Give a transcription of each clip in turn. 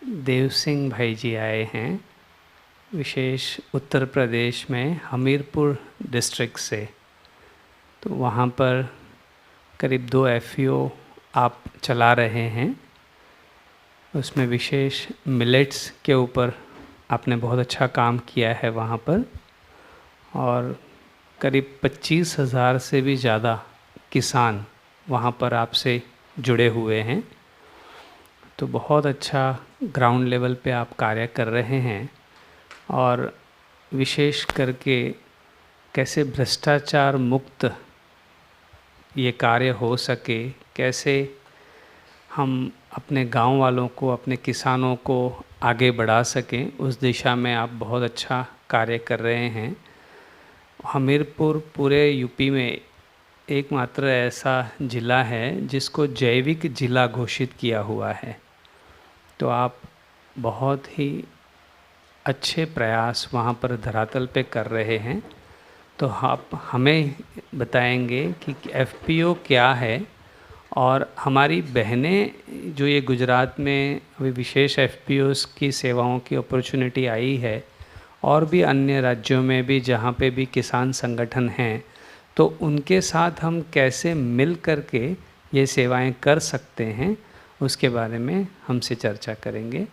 देव सिंह भाई जी आए हैं, विशेष उत्तर प्रदेश में हमीरपुर डिस्ट्रिक्ट से। तो वहाँ पर करीब 2 एफपीओ आप चला रहे हैं। उसमें विशेष मिलेट्स के ऊपर आपने बहुत अच्छा काम किया है वहाँ पर, और करीब 25,000 से भी ज़्यादा किसान वहाँ पर आपसे जुड़े हुए हैं। तो बहुत अच्छा ग्राउंड लेवल पे आप कार्य कर रहे हैं, और विशेष करके कैसे भ्रष्टाचार मुक्त ये कार्य हो सके, कैसे हम अपने गांव वालों को, अपने किसानों को आगे बढ़ा सकें, उस दिशा में आप बहुत अच्छा कार्य कर रहे हैं। हमीरपुर पूरे यूपी में एकमात्र ऐसा ज़िला है जिसको जैविक ज़िला घोषित किया हुआ है। तो आप बहुत ही अच्छे प्रयास वहाँ पर धरातल पे कर रहे हैं। तो आप हमें बताएंगे कि एफपीओ क्या है, और हमारी बहनें जो ये गुजरात में अभी विशेष एफपीओस की सेवाओं की अपॉर्चुनिटी आई है, और भी अन्य राज्यों में भी जहाँ पे भी किसान संगठन हैं, तो उनके साथ हम कैसे मिल कर के ये सेवाएं कर सकते हैं, उसके बारे में हमसे चर्चा करेंगे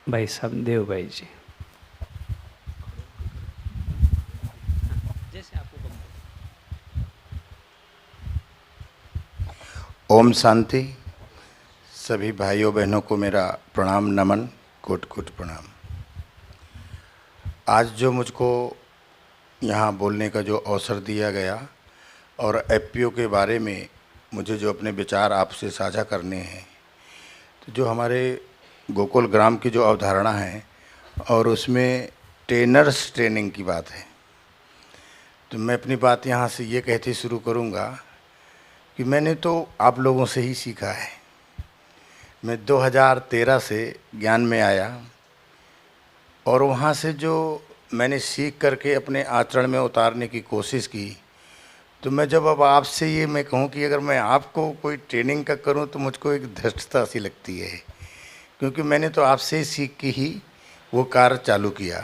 भाई साहब, देव भाई जी। जैसे आपको ओम शांति। सभी भाइयों बहनों को मेरा प्रणाम, नमन, कोट कोट प्रणाम। आज जो मुझको यहाँ बोलने का जो अवसर दिया गया और एफपीओ के बारे में मुझे जो अपने विचार आपसे साझा करने हैं, तो जो हमारे गोकुल ग्राम की जो अवधारणा है और उसमें ट्रेनर्स ट्रेनिंग की बात है, तो मैं अपनी बात यहाँ से ये कहते शुरू करूँगा कि मैंने तो आप लोगों से ही सीखा है। मैं 2013 से ज्ञान में आया, और वहाँ से जो मैंने सीख करके अपने आचरण में उतारने की कोशिश की, तो मैं जब अब आपसे ये मैं कहूँ कि अगर मैं आपको कोई ट्रेनिंग का करूँ तो मुझको एक धृष्टता सी लगती है, क्योंकि मैंने तो आपसे ही सीख के ही वो कार्य चालू किया।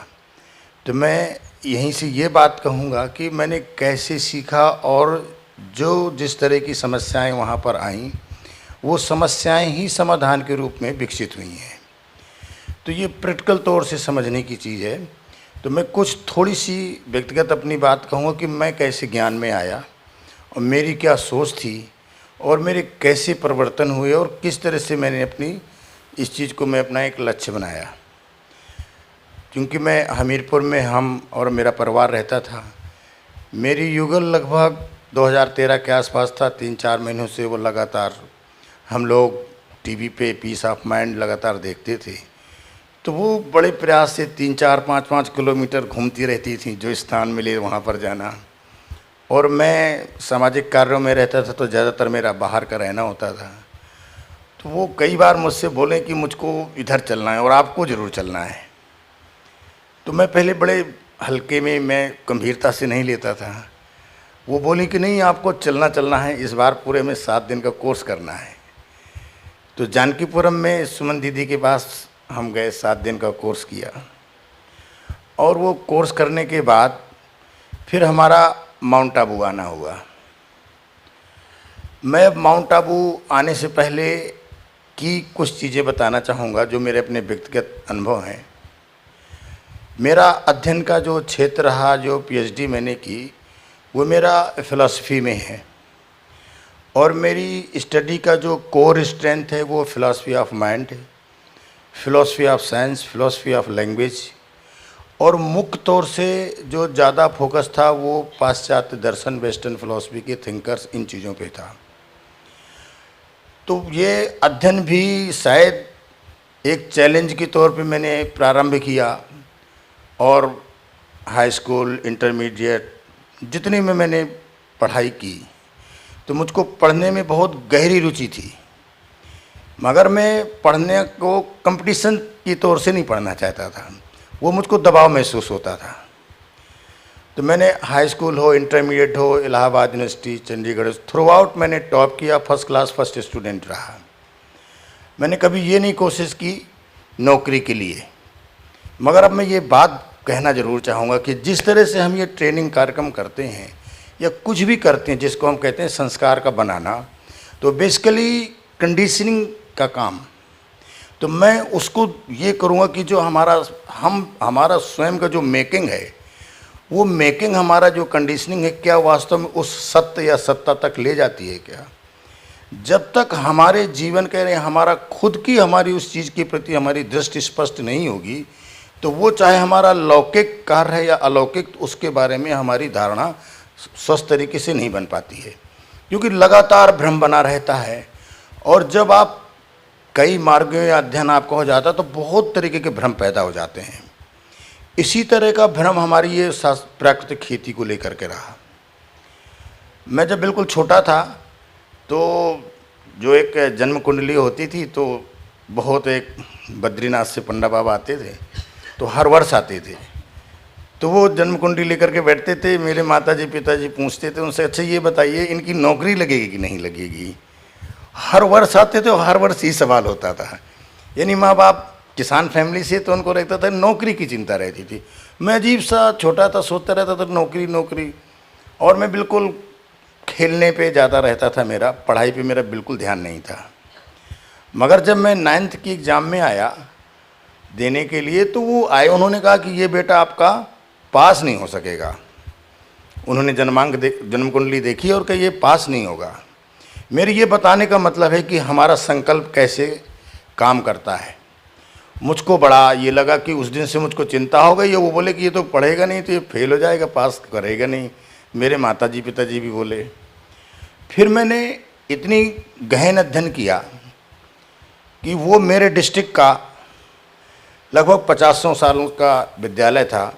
तो मैं यहीं से ये बात कहूँगा कि मैंने कैसे सीखा, और जो जिस तरह की समस्याएं वहाँ पर आईं, वो समस्याएं ही समाधान के रूप में विकसित हुई हैं। तो ये प्रैक्टिकल तौर से समझने की चीज़ है। तो मैं कुछ थोड़ी सी व्यक्तिगत अपनी बात कहूँगा कि मैं कैसे ज्ञान में आया, और मेरी क्या सोच थी, और मेरे कैसे परिवर्तन हुए, और किस तरह से मैंने अपनी इस चीज़ को मैं अपना एक लक्ष्य बनाया। क्योंकि मैं हमीरपुर में हम और मेरा परिवार रहता था। मेरी युगल लगभग 2013 के आसपास था। 3-4 महीनों से वो लगातार हम लोग टीवी पे पीस ऑफ माइंड लगातार देखते थे। तो वो बड़े प्रयास से 3-4, 5-5 किलोमीटर घूमती रहती थी, जो स्थान मिले वहाँ पर जाना। और मैं सामाजिक कार्यों में रहता था, तो ज़्यादातर मेरा बाहर का रहना होता था। तो वो कई बार मुझसे बोले कि मुझको इधर चलना है और आपको ज़रूर चलना है। तो मैं पहले बड़े हल्के में, मैं गंभीरता से नहीं लेता था। वो बोली कि नहीं, आपको चलना है, इस बार पूरे में 7 दिन का कोर्स करना है। तो जानकीपुरम में सुमन दीदी के पास हम गए, 7 दिन का कोर्स किया। और वो कोर्स करने के बाद फिर हमारा माउंट आबू आना हुआ। मैं अब माउंट आबू आने से पहले की कुछ चीज़ें बताना चाहूँगा जो मेरे अपने व्यक्तिगत अनुभव हैं। मेरा अध्ययन का जो क्षेत्र रहा, जो पीएचडी मैंने की, वो मेरा फ़िलासफ़ी में है। और मेरी स्टडी का जो कोर स्ट्रेंथ है वो फ़िलासफ़ी ऑफ माइंड है, philosophy of science, philosophy of language. और मुख्य तौर से जो ज़्यादा फोकस था वो पाश्चात्य दर्शन, वेस्टर्न फ़िलासफ़ी के थिंकर्स, इन चीज़ों पे था। तो ये अध्ययन भी शायद एक चैलेंज के तौर पे मैंने प्रारंभ किया, और हाई स्कूल, इंटरमीडिएट जितनी में मैंने पढ़ाई की, तो मुझको पढ़ने में बहुत गहरी रुचि थी। मगर मैं पढ़ने को कंपटीशन की तौर से नहीं पढ़ना चाहता था, वो मुझको दबाव महसूस होता था। तो मैंने हाई स्कूल हो, इंटरमीडिएट हो, Allahabad university, Chandigarh, through out मैंने टॉप किया, फर्स्ट क्लास फर्स्ट स्टूडेंट रहा। मैंने कभी ये नहीं कोशिश की नौकरी के लिए। मगर अब मैं ये बात कहना ज़रूर चाहूँगा कि जिस तरह से हम ये ट्रेनिंग कार्यक्रम करते हैं या कुछ भी करते हैं जिसको हम कहते हैं संस्कार का बनाना, तो बेसिकली कंडीशनिंग का काम, तो मैं उसको ये करूँगा कि जो हमारा स्वयं का जो मेकिंग है, वो मेकिंग हमारा जो कंडीशनिंग है, क्या वास्तव में उस सत्य या सत्ता तक ले जाती है क्या? जब तक हमारे जीवन कह रहे हैं हमारा खुद की हमारी उस चीज़ के प्रति हमारी दृष्टि स्पष्ट नहीं होगी, तो वो चाहे हमारा लौकिक कार्य है या अलौकिक, तो उसके बारे में हमारी धारणा स्वस्थ तरीके से नहीं बन पाती है, क्योंकि लगातार भ्रम बना रहता है। और जब आप कई मार्गों या अध्ययन आपका हो जाता है तो बहुत तरीके के भ्रम पैदा हो जाते हैं। इसी तरह का भ्रम हमारी ये प्राकृतिक खेती को लेकर के रहा। मैं जब बिल्कुल छोटा था तो जो एक जन्म कुंडली होती थी, तो बहुत एक बद्रीनाथ से पंडा बाबा आते थे, तो हर वर्ष आते थे, तो वो जन्म कुंडली लेकर के बैठते थे। मेरे माताजी पिताजी पूछते थे उनसे, अच्छा ये बताइए इनकी नौकरी लगेगी कि नहीं लगेगी? हर वर्ष आते थे और हर वर्ष ही सवाल होता था। यानी माँ बाप किसान फैमिली से, तो उनको रहता था नौकरी की चिंता रहती थी। मैं अजीब सा छोटा था, सोचता रहता था नौकरी नौकरी, और मैं बिल्कुल खेलने पे ज़्यादा रहता था, मेरा पढ़ाई पे मेरा बिल्कुल ध्यान नहीं था। मगर जब मैं 9th की एग्ज़ाम में आया देने के लिए, तो वो आए, उन्होंने कहा कि ये बेटा आपका पास नहीं हो सकेगा। उन्होंने जन्म कुंडली देखी और कहा ये पास नहीं होगा। मेरे ये बताने का मतलब है कि हमारा संकल्प कैसे काम करता है। मुझको बड़ा ये लगा कि उस दिन से मुझको चिंता हो गई, वो बोले कि ये तो पढ़ेगा नहीं तो ये फेल हो जाएगा, पास करेगा नहीं। मेरे माताजी पिताजी भी बोले। फिर मैंने इतनी गहन अध्ययन किया कि वो मेरे डिस्ट्रिक्ट का लगभग 50 सालों का विद्यालय था,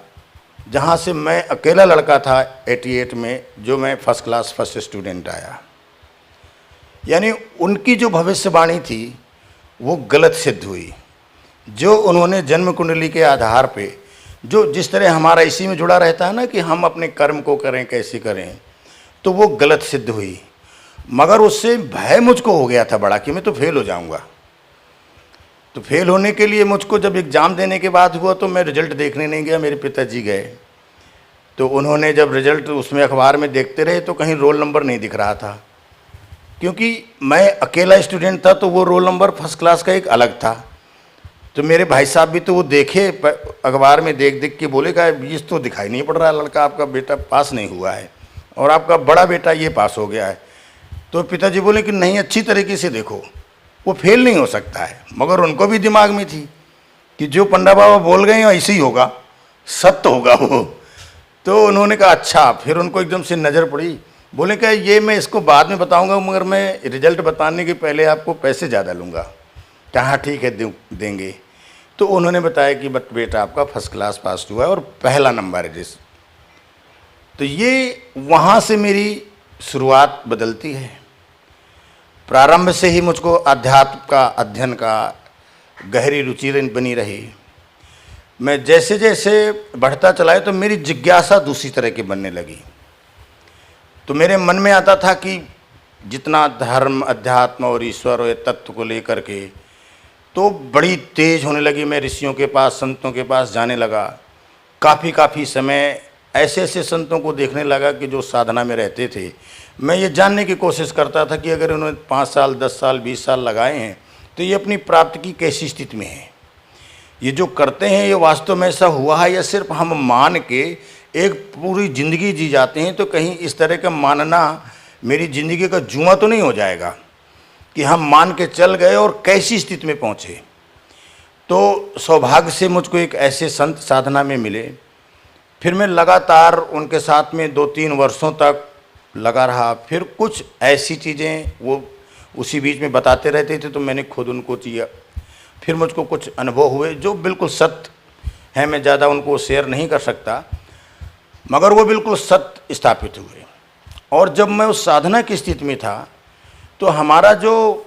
जहाँ से मैं अकेला लड़का था 88 में, जो मैं फर्स्ट क्लास फर्स्ट स्टूडेंट आया। यानी उनकी जो भविष्यवाणी थी वो गलत सिद्ध हुई। जो उन्होंने जन्म कुंडली के आधार पे, जो जिस तरह हमारा इसी में जुड़ा रहता है ना कि हम अपने कर्म को करें कैसे करें, तो वो गलत सिद्ध हुई। मगर उससे भय मुझको हो गया था बड़ा कि मैं तो फेल हो जाऊंगा। तो फेल होने के लिए मुझको जब एग्ज़ाम देने के बाद हुआ, तो मैं रिजल्ट देखने नहीं गया, मेरे पिताजी गए। तो उन्होंने जब रिजल्ट उसमें अखबार में देखते रहे, तो कहीं रोल नंबर नहीं दिख रहा था, क्योंकि मैं अकेला स्टूडेंट था, तो वो रोल नंबर फर्स्ट क्लास का एक अलग था। तो मेरे भाई साहब भी तो वो देखे अखबार में, देख देख के बोले का ये तो दिखाई नहीं पड़ रहा है, लड़का आपका बेटा पास नहीं हुआ है और आपका बड़ा बेटा ये पास हो गया है। तो पिताजी बोले कि नहीं, अच्छी तरीके से देखो, वो फेल नहीं हो सकता है। मगर उनको भी दिमाग में थी कि जो पंडा बाबा बोल गए हैं ऐसे ही होगा, सत्य होगा वो। तो उन्होंने कहा अच्छा। फिर उनको एकदम से नज़र पड़ी, बोले क्या ये मैं इसको बाद में बताऊंगा, मगर मैं रिजल्ट बताने के पहले आपको पैसे ज़्यादा लूँगा। कहा ठीक है देंगे। तो उन्होंने बताया कि बट बेटा आपका फर्स्ट क्लास पास हुआ है और पहला नंबर है जिस। तो ये वहाँ से मेरी शुरुआत बदलती है। प्रारंभ से ही मुझको अध्यात्म का अध्ययन का गहरी रुचि बनी रही। मैं जैसे जैसे बढ़ता चला तो मेरी जिज्ञासा दूसरी तरह की बनने लगी। तो मेरे मन में आता था कि जितना धर्म अध्यात्म और ईश्वर और तत्व को लेकर के, तो बड़ी तेज होने लगी। मैं ऋषियों के पास संतों के पास जाने लगा। काफ़ी समय ऐसे ऐसे संतों को देखने लगा कि जो साधना में रहते थे। मैं ये जानने की कोशिश करता था कि अगर उन्होंने 5 साल 10 साल 20 साल लगाए हैं तो ये अपनी प्राप्ति की कैसी स्थिति में है, ये जो करते हैं ये वास्तव में ऐसा हुआ है या सिर्फ हम मान के एक पूरी ज़िंदगी जी जाते हैं। तो कहीं इस तरह का मानना मेरी ज़िंदगी का जुआ तो नहीं हो जाएगा कि हम मान के चल गए और कैसी स्थिति में पहुँचे। तो सौभाग्य से मुझको एक ऐसे संत साधना में मिले। फिर मैं लगातार उनके साथ में 2-3 वर्षों तक लगा रहा। फिर कुछ ऐसी चीज़ें वो उसी बीच में बताते रहते थे, तो मैंने खुद उनको किया। फिर मुझको कुछ अनुभव हुए जो बिल्कुल सत्य हैं, मैं ज़्यादा उनको शेयर नहीं कर सकता, मगर वो बिल्कुल सत्य स्थापित हुए। और जब मैं उस साधना की स्थिति में था, तो हमारा जो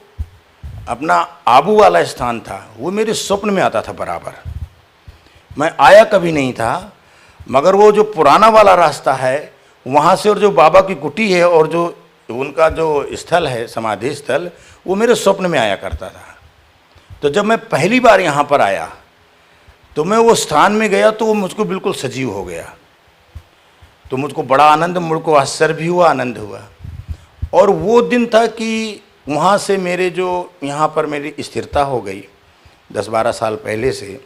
अपना आबू वाला स्थान था वो मेरे स्वप्न में आता था बराबर। मैं आया कभी नहीं था, मगर वो जो पुराना वाला रास्ता है वहाँ से, और जो बाबा की कुटी है और जो उनका जो स्थल है समाधि स्थल, वो मेरे स्वप्न में आया करता था। तो जब मैं पहली बार यहाँ पर आया तो मैं वो स्थान में गया तो वो मुझको बिल्कुल सजीव हो गया। तो मुझको बड़ा आनंद, मुझको आश्चर्य भी हुआ, आनंद हुआ। और वो दिन था कि वहाँ से मेरे जो यहाँ पर मेरी स्थिरता हो गई 10-12 साल पहले से।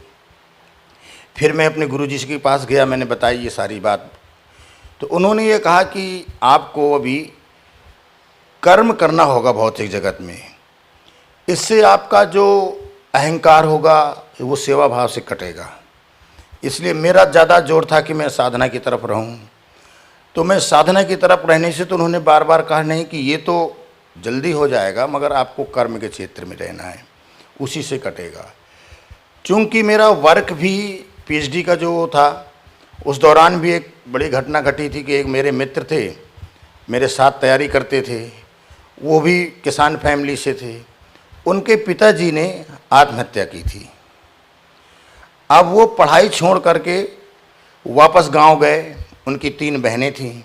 फिर मैं अपने गुरुजी के पास गया, मैंने बताई ये सारी बात। तो उन्होंने ये कहा कि आपको अभी कर्म करना होगा भौतिक जगत में, इससे आपका जो अहंकार होगा वो सेवा भाव से कटेगा। इसलिए मेरा ज़्यादा जोर था कि मैं साधना की तरफ रहूं। तो मैं साधना की तरफ रहने से तो उन्होंने बार बार कहा नहीं कि ये तो जल्दी हो जाएगा, मगर आपको कर्म के क्षेत्र में रहना है, उसी से कटेगा। चूँकि मेरा वर्क भी पीएचडी का जो था, उस दौरान भी एक बड़ी घटना घटी थी कि एक मेरे मित्र थे, मेरे साथ तैयारी करते थे, वो भी किसान फैमिली से थे। उनके पिताजी ने आत्महत्या की थी। अब वो पढ़ाई छोड़ करके वापस गांव गए। उनकी 3 बहनें थीं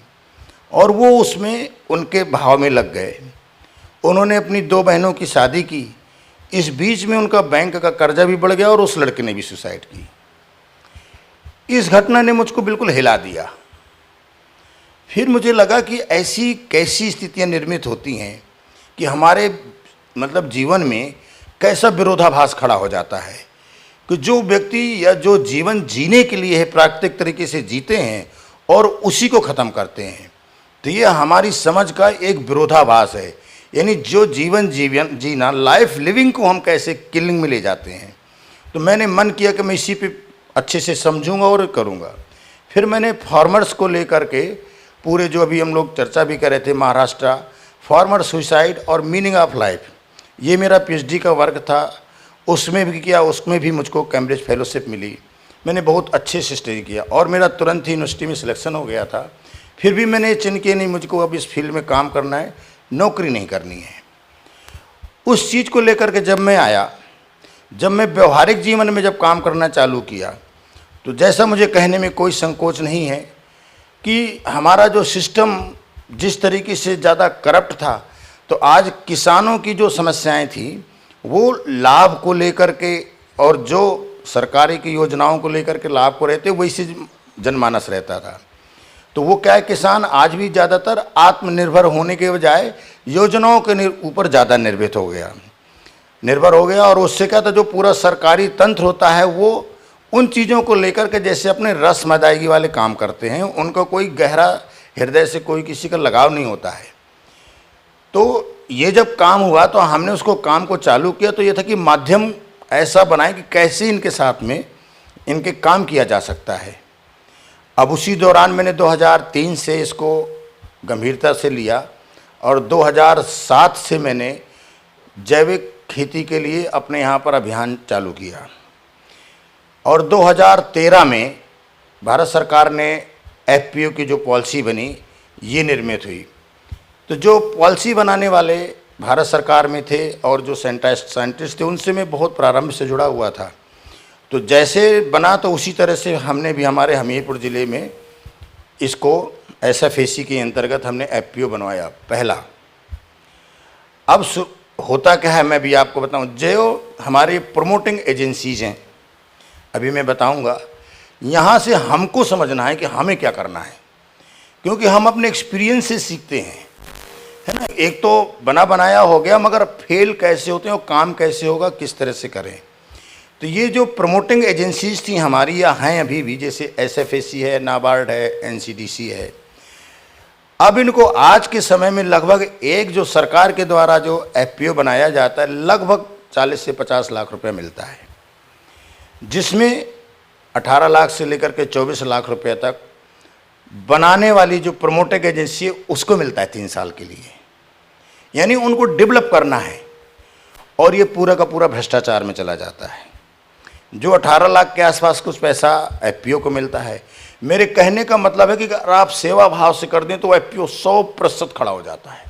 और वो उसमें उनके भाव में लग गए। उन्होंने अपनी 2 बहनों की शादी की। इस बीच में उनका बैंक का कर्जा भी बढ़ गया और उस लड़के ने भी सुसाइड की। इस घटना ने मुझको बिल्कुल हिला दिया। फिर मुझे लगा कि ऐसी कैसी स्थितियां निर्मित होती हैं कि हमारे मतलब जीवन में कैसा विरोधाभास खड़ा हो जाता है कि जो व्यक्ति या जो जीवन जीने के लिए है प्राकृतिक तरीके से जीते हैं और उसी को ख़त्म करते हैं। तो ये हमारी समझ का एक विरोधाभास है। यानी जो जीवन जीना, लाइफ लिविंग को हम कैसे किलिंग में ले जाते हैं। तो मैंने मन किया कि मैं इसी पे अच्छे से समझूंगा और करूंगा। फिर मैंने फार्मर्स को लेकर के पूरे जो अभी हम लोग चर्चा भी कर रहे थे, महाराष्ट्र फार्मर सुसाइड और मीनिंग ऑफ लाइफ, ये मेरा पीएचडी का वर्क था। उसमें भी किया, उसमें भी मुझको कैम्ब्रिज फेलोशिप मिली। मैंने बहुत अच्छे से स्टडी किया और मेरा तुरंत ही यूनिवर्सिटी में सिलेक्शन हो गया था। फिर भी मैंने चिन्ह किया नहीं, मुझको अब इस फील्ड में काम करना है, नौकरी नहीं करनी है। उस चीज़ को लेकर के जब मैं आया, जब मैं व्यवहारिक जीवन में जब काम करना चालू किया, तो जैसा मुझे कहने में कोई संकोच नहीं है कि हमारा जो सिस्टम जिस तरीके से ज़्यादा करप्ट था, तो आज किसानों की जो समस्याएं थी वो लाभ को लेकर के और जो सरकारी की योजनाओं को लेकर के लाभ को रहते वैसे जनमानस रहता था। तो वो क्या है, किसान आज भी ज़्यादातर आत्मनिर्भर होने के बजाय योजनाओं के ऊपर ज़्यादा निर्भर हो गया। और उससे क्या था, जो पूरा सरकारी तंत्र होता है वो उन चीज़ों को लेकर के जैसे अपने रस्म अदायगी वाले काम करते हैं। उनका कोई गहरा हृदय से कोई किसी का लगाव नहीं होता है। तो ये जब काम हुआ तो हमने उसको काम को चालू किया, तो ये था कि माध्यम ऐसा बनाए कि कैसे इनके साथ में इनके काम किया जा सकता है। अब उसी दौरान मैंने 2003 से इसको गंभीरता से लिया और 2007 से मैंने जैविक खेती के लिए अपने यहाँ पर अभियान चालू किया। और 2013 में भारत सरकार ने एफपीओ की जो पॉलिसी बनी, ये निर्मित हुई। तो जो पॉलिसी बनाने वाले भारत सरकार में थे और जो साइंटिस्ट थे, उनसे मैं बहुत प्रारंभ से जुड़ा हुआ था। तो जैसे बना तो उसी तरह से हमने भी हमारे हमीरपुर ज़िले में इसको एसएफएसी के अंतर्गत हमने एफपीओ बनवाया पहला। अब होता क्या है, मैं भी आपको बताऊं, जो हमारी प्रमोटिंग एजेंसीज हैं, अभी मैं बताऊंगा, यहाँ से हमको समझना है कि हमें क्या करना है, क्योंकि हम अपने एक्सपीरियंस से सीखते हैं, है ना। एक तो बना बनाया हो गया, मगर फेल कैसे होते हैं और काम कैसे होगा, किस तरह से करें। तो ये जो प्रमोटिंग एजेंसीज थी हमारी या हैं अभी भी, जैसे एसएफएसी है, नाबार्ड है, एनसीडीसी है, अब इनको आज के समय में लगभग एक जो सरकार के द्वारा जो एफपीओ बनाया जाता है, लगभग 40 से 50 लाख रुपए मिलता है, जिसमें 18 लाख से लेकर के 24 लाख रुपए तक बनाने वाली जो प्रमोटिंग एजेंसी है उसको मिलता है 3 साल के लिए। यानी उनको डेवलप करना है और ये पूरा का पूरा भ्रष्टाचार में चला जाता है। जो 18 लाख के आसपास कुछ पैसा एफपीओ को मिलता है। मेरे कहने का मतलब है कि अगर आप सेवा भाव से कर दें तो एफपीओ 100% खड़ा हो जाता है।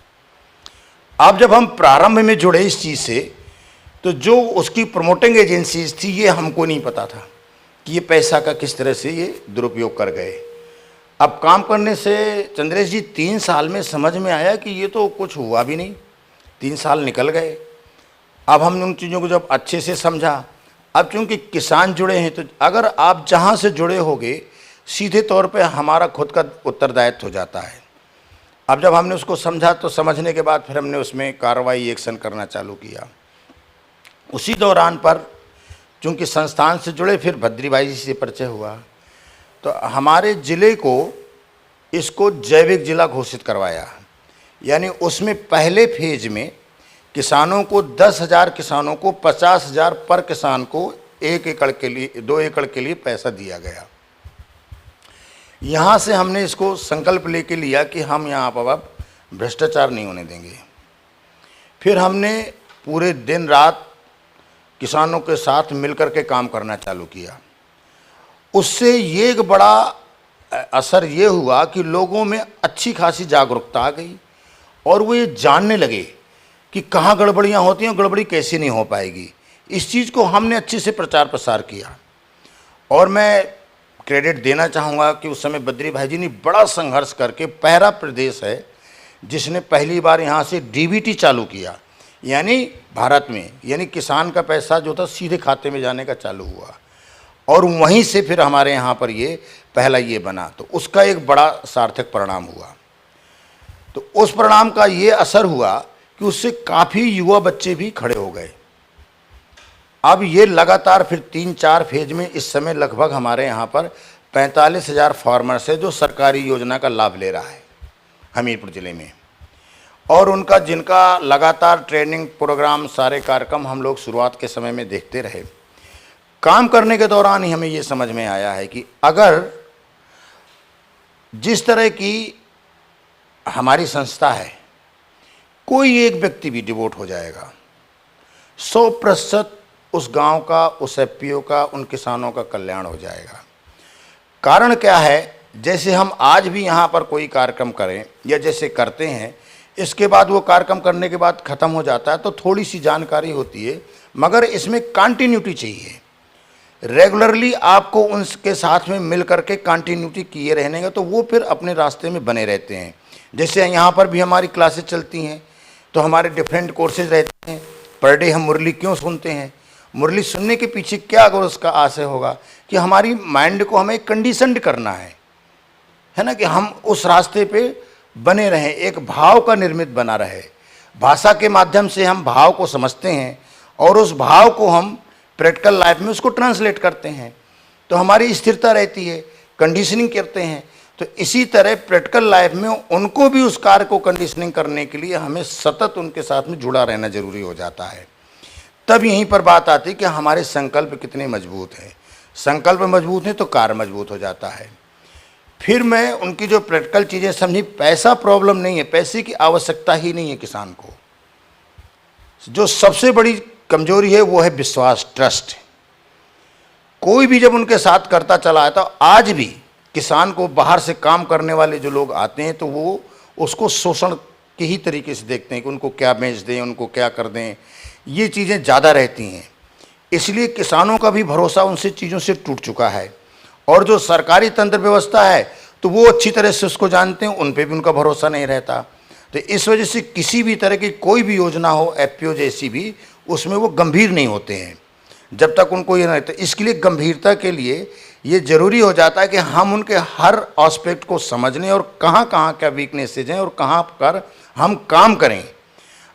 अब जब हम प्रारंभ में जुड़े इस चीज़ से, तो जो उसकी प्रमोटिंग एजेंसीज थी, ये हमको नहीं पता था कि ये पैसा का किस तरह से ये दुरुपयोग कर गए। अब काम करने से चंद्रेश जी 3 साल में समझ में आया कि ये तो कुछ हुआ भी नहीं। 3 साल निकल गए अब हमने उन चीज़ों को जब अच्छे से समझा, अब चूंकि किसान जुड़े हैं तो अगर आप जहाँ से जुड़े होगे सीधे तौर पे हमारा खुद का उत्तरदायित्व हो जाता है। अब जब हमने उसको समझा तो समझने के बाद फिर हमने उसमें कार्रवाई एक्शन करना चालू किया। उसी दौरान पर चूँकि संस्थान से जुड़े, फिर भद्री भाई जी से परिचय हुआ तो हमारे ज़िले को इसको जैविक जिला घोषित करवाया। यानी उसमें पहले फेज में किसानों को 10,000 किसानों को 50,000 पर किसान को 1 एकड़ के लिए 2 एकड़ के लिए पैसा दिया गया। यहाँ से हमने इसको संकल्प लेके लिया कि हम यहाँ पर अब भ्रष्टाचार नहीं होने देंगे। फिर हमने पूरे दिन रात किसानों के साथ मिलकर के काम करना चालू किया। उससे ये एक बड़ा असर ये हुआ कि लोगों में अच्छी खासी जागरूकता आ गई और वो ये जानने लगे कि कहाँ गड़बड़ियाँ होती हैं, गड़बड़ी कैसे नहीं हो पाएगी। इस चीज़ को हमने अच्छे से प्रचार प्रसार किया। और मैं क्रेडिट देना चाहूँगा कि उस समय बद्री भाई जी ने बड़ा संघर्ष करके, पहला प्रदेश है जिसने पहली बार यहाँ से डीबीटी चालू किया, यानी भारत में, यानी किसान का पैसा जो था सीधे खाते में जाने का चालू हुआ। और वहीं से फिर हमारे यहाँ पर ये पहला ये बना, तो उसका एक बड़ा सार्थक परिणाम हुआ। तो उस परिणाम का ये असर हुआ कि उससे काफ़ी युवा बच्चे भी खड़े हो गए। अब ये लगातार फिर 3-4 फेज में इस समय लगभग हमारे यहाँ पर 45,000 फार्मर्स है जो सरकारी योजना का लाभ ले रहा है हमीरपुर ज़िले में। और उनका जिनका लगातार ट्रेनिंग प्रोग्राम, सारे कार्यक्रम हम लोग शुरुआत के समय में देखते रहे। काम करने के दौरान ही हमें ये समझ में आया है कि अगर जिस तरह की हमारी संस्था है, कोई एक व्यक्ति भी डिवोट हो जाएगा, 100% उस गांव का, उस एफपीओ का, उन किसानों का कल्याण हो जाएगा। कारण क्या है, जैसे हम आज भी यहाँ पर कोई कार्यक्रम करें या जैसे करते हैं, इसके बाद वो कार्यक्रम करने के बाद ख़त्म हो जाता है तो थोड़ी सी जानकारी होती है, मगर इसमें कंटिन्यूटी चाहिए। रेगुलरली आपको उनके साथ में मिल करके कंटिन्यूटी किए रहने का, तो वो फिर अपने रास्ते में बने रहते हैं। जैसे यहाँ पर भी हमारी क्लासेस चलती हैं तो हमारे डिफरेंट कोर्सेज रहते हैं। पर डे हम मुरली क्यों सुनते हैं, मुरली सुनने के पीछे क्या अगर उसका आशय होगा कि हमारी माइंड को हमें कंडीशनड करना है ना, कि हम उस रास्ते पे बने रहें, एक भाव का निर्मित बना रहे। भाषा के माध्यम से हम भाव को समझते हैं और उस भाव को हम प्रैक्टिकल लाइफ में उसको ट्रांसलेट करते हैं, तो हमारी स्थिरता रहती है, कंडीशनिंग करते हैं। तो इसी तरह प्रैक्टिकल लाइफ में उनको भी उस कार्य को कंडीशनिंग करने के लिए हमें सतत उनके साथ में जुड़ा रहना जरूरी हो जाता है। तब यहीं पर बात आती है कि हमारे संकल्प कितने मजबूत हैं। संकल्प मजबूत हैं तो कार्य मजबूत हो जाता है। फिर मैं उनकी जो प्रैक्टिकल चीज़ें समझी, पैसा प्रॉब्लम नहीं है, पैसे की आवश्यकता ही नहीं है किसान को। जो सबसे बड़ी कमजोरी है वो है विश्वास, ट्रस्ट। कोई भी जब उनके साथ करता चला है तो आज भी किसान को बाहर से काम करने वाले जो लोग आते हैं तो वो उसको शोषण के ही तरीके से देखते हैं कि उनको क्या बेच दें, उनको क्या कर दें, ये चीज़ें ज़्यादा रहती हैं। इसलिए किसानों का भी भरोसा उनसे चीज़ों से टूट चुका है। और जो सरकारी तंत्र व्यवस्था है तो वो अच्छी तरह से उसको जानते हैं, उन पे भी उनका भरोसा नहीं रहता। तो इस वजह से किसी भी तरह की कोई भी योजना हो, एफपीओ जैसी भी, उसमें वो गंभीर नहीं होते हैं जब तक उनको ये नहीं। तो इसके लिए गंभीरता के लिए ये ज़रूरी हो जाता है कि हम उनके हर एस्पेक्ट को समझ लें और कहाँ कहाँ क्या वीकनेसेज हैं और कहाँ पर हम काम करें।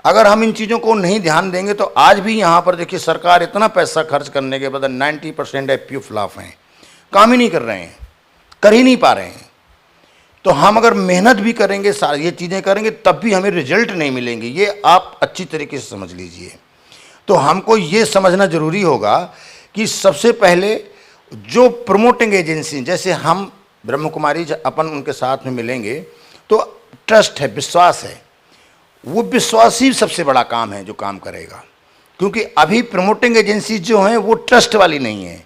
अगर हम इन चीज़ों को नहीं ध्यान देंगे तो आज भी यहाँ पर देखिए, सरकार इतना पैसा खर्च करने के बाद 90% एफपीओ फ्लॉप हैं, काम ही नहीं कर रहे हैं, कर ही नहीं पा रहे हैं। तो हम अगर मेहनत भी करेंगे, सारी ये चीज़ें करेंगे, तब भी हमें रिजल्ट नहीं मिलेंगे। ये आप अच्छी तरीके से समझ लीजिए। तो हमको ये समझना ज़रूरी होगा कि सबसे पहले जो प्रमोटिंग एजेंसी, जैसे हम ब्रह्म कुमारी अपन उनके साथ में मिलेंगे तो ट्रस्ट है, विश्वास है, वो विश्वास ही सबसे बड़ा काम है जो काम करेगा। क्योंकि अभी प्रमोटिंग एजेंसी जो हैं वो ट्रस्ट वाली नहीं है,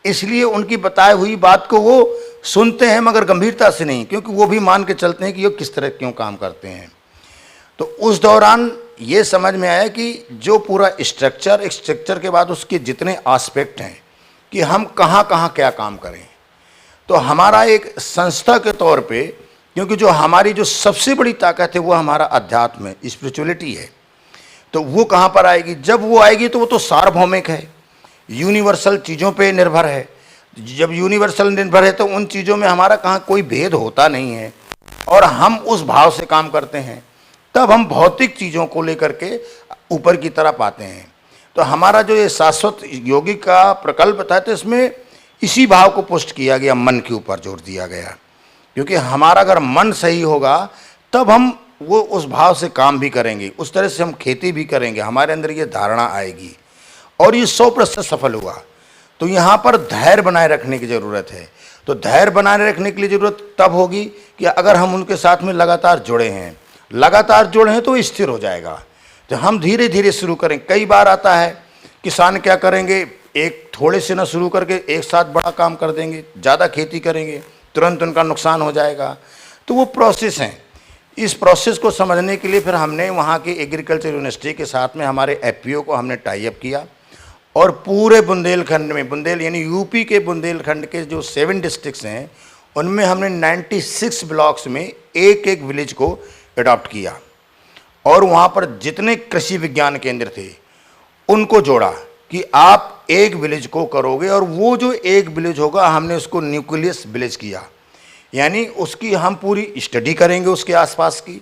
इसलिए उनकी बताई हुई बात को वो सुनते हैं मगर गंभीरता से नहीं, क्योंकि वो भी मान के चलते हैं कि ये किस तरह क्यों काम करते हैं। तो उस दौरान ये समझ में आया कि जो पूरा स्ट्रक्चर के बाद उसके जितने एस्पेक्ट हैं कि हम कहाँ कहाँ क्या काम करें। तो हमारा एक संस्था के तौर पे, क्योंकि जो हमारी जो सबसे बड़ी ताकत है वो हमारा अध्यात्म है, स्पिरिचुअलिटी है, तो वो कहाँ पर आएगी? जब वो आएगी तो वो तो सार्वभौमिक है, यूनिवर्सल चीज़ों पे निर्भर है। जब यूनिवर्सल निर्भर है तो उन चीज़ों में हमारा कहाँ कोई भेद होता नहीं है, और हम उस भाव से काम करते हैं, तब हम भौतिक चीज़ों को लेकर के ऊपर की तरफ आते हैं। तो हमारा जो ये शाश्वत योगी का प्रकल्प था, तो इसमें इसी भाव को पुष्ट किया गया, मन के ऊपर जोर दिया गया। क्योंकि हमारा अगर मन सही होगा तब हम वो उस भाव से काम भी करेंगे, उस तरह से हम खेती भी करेंगे, हमारे अंदर ये धारणा आएगी, और ये 100% सफल हुआ। तो यहाँ पर धैर्य बनाए रखने की ज़रूरत है। तो धैर्य बनाए रखने के लिए ज़रूरत तब होगी कि अगर हम उनके साथ में लगातार जुड़े हैं, तो स्थिर हो जाएगा। तो हम धीरे धीरे शुरू करें। कई बार आता है किसान क्या करेंगे, एक थोड़े से ना शुरू करके एक साथ बड़ा काम कर देंगे, ज़्यादा खेती करेंगे, तुरंत उनका नुकसान हो जाएगा। तो वो प्रोसेस हैं। इस प्रोसेस को समझने के लिए फिर हमने वहाँ की एग्रीकल्चर यूनिवर्सिटी के साथ में हमारे एफपीओ को हमने टाई अप किया, और पूरे बुंदेलखंड में, बुंदेल यानी यूपी के बुंदेलखंड के जो 7 डिस्ट्रिक्ट्स हैं, उनमें हमने 96 ब्लॉक्स में एक एक विलेज को अडॉप्ट किया, और वहाँ पर जितने कृषि विज्ञान केंद्र थे उनको जोड़ा कि आप एक विलेज को करोगे, और वो जो एक विलेज होगा हमने उसको न्यूक्लियस विलेज किया। यानी उसकी हम पूरी स्टडी करेंगे उसके आसपास की,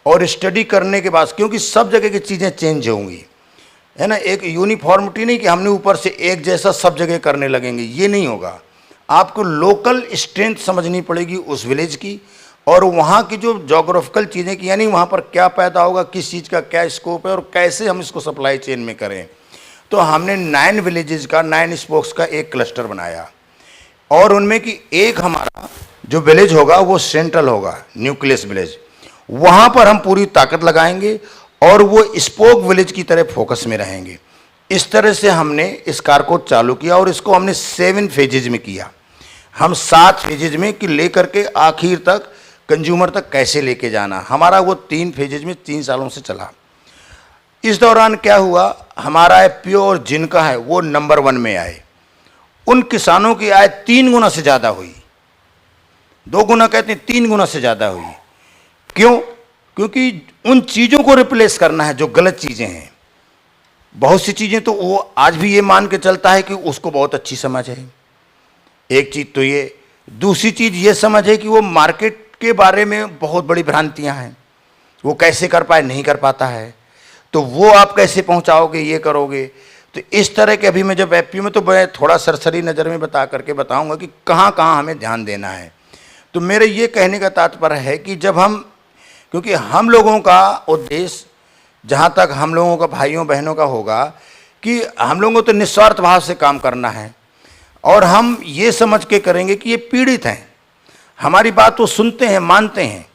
और स्टडी करने के बाद, क्योंकि सब जगह की चीज़ें चेंज होंगी, है ना, एक यूनिफॉर्मिटी नहीं कि हमने ऊपर से एक जैसा सब जगह करने लगेंगे, ये नहीं होगा। आपको लोकल स्ट्रेंथ समझनी पड़ेगी उस विलेज की, और वहाँ की जो जोग्राफिकल चीज़ें की, यानी वहाँ पर क्या पैदा होगा, किस चीज़ का क्या स्कोप है, और कैसे हम इसको सप्लाई चेन में करें। तो हमने 9 विलेजेस का, 9 स्पोक्स का एक क्लस्टर बनाया, और उनमें कि एक हमारा जो विलेज होगा वो सेंट्रल होगा, न्यूक्लियस विलेज। वहाँ पर हम पूरी ताकत लगाएंगे और वो स्पोक विलेज की तरह फोकस में रहेंगे। इस तरह से हमने इस कार को चालू किया, और इसको हमने 7 फेजेज में किया। हम 7 फेजेज में कि लेकर के आखिर तक कंज्यूमर तक कैसे लेके जाना, हमारा वो 3 फेजेज में 3 सालों से चला। इस दौरान क्या हुआ, हमारा एफपीओ और जिनका है वो नंबर 1 में आए। उन किसानों की आय 3 गुना से ज़्यादा हुई, 2 गुना कहते हैं, 3 गुना से ज़्यादा हुई। क्यों? क्योंकि उन चीज़ों को रिप्लेस करना है जो गलत चीज़ें हैं। बहुत सी चीज़ें तो वो आज भी ये मान के चलता है कि उसको बहुत अच्छी समझ है, एक चीज़ तो ये। दूसरी चीज़ ये समझ है कि वो मार्केट के बारे में बहुत बड़ी भ्रांतियां हैं, वो कैसे कर पाए, नहीं कर पाता है, तो वो आप कैसे पहुंचाओगे, ये करोगे। तो इस तरह के अभी मैं जब एफपीओ में, तो मैं थोड़ा सरसरी नज़र में बता करके बताऊंगा कि कहाँ कहाँ हमें ध्यान देना है। तो मेरे ये कहने का तात्पर्य है कि जब हम, क्योंकि हम लोगों का उद्देश्य, जहाँ तक हम लोगों का भाइयों बहनों का होगा, कि हम लोगों को तो निस्वार्थ भाव से काम करना है, और हम ये समझ के करेंगे कि ये पीड़ित हैं, हमारी बात तो सुनते हैं, मानते हैं।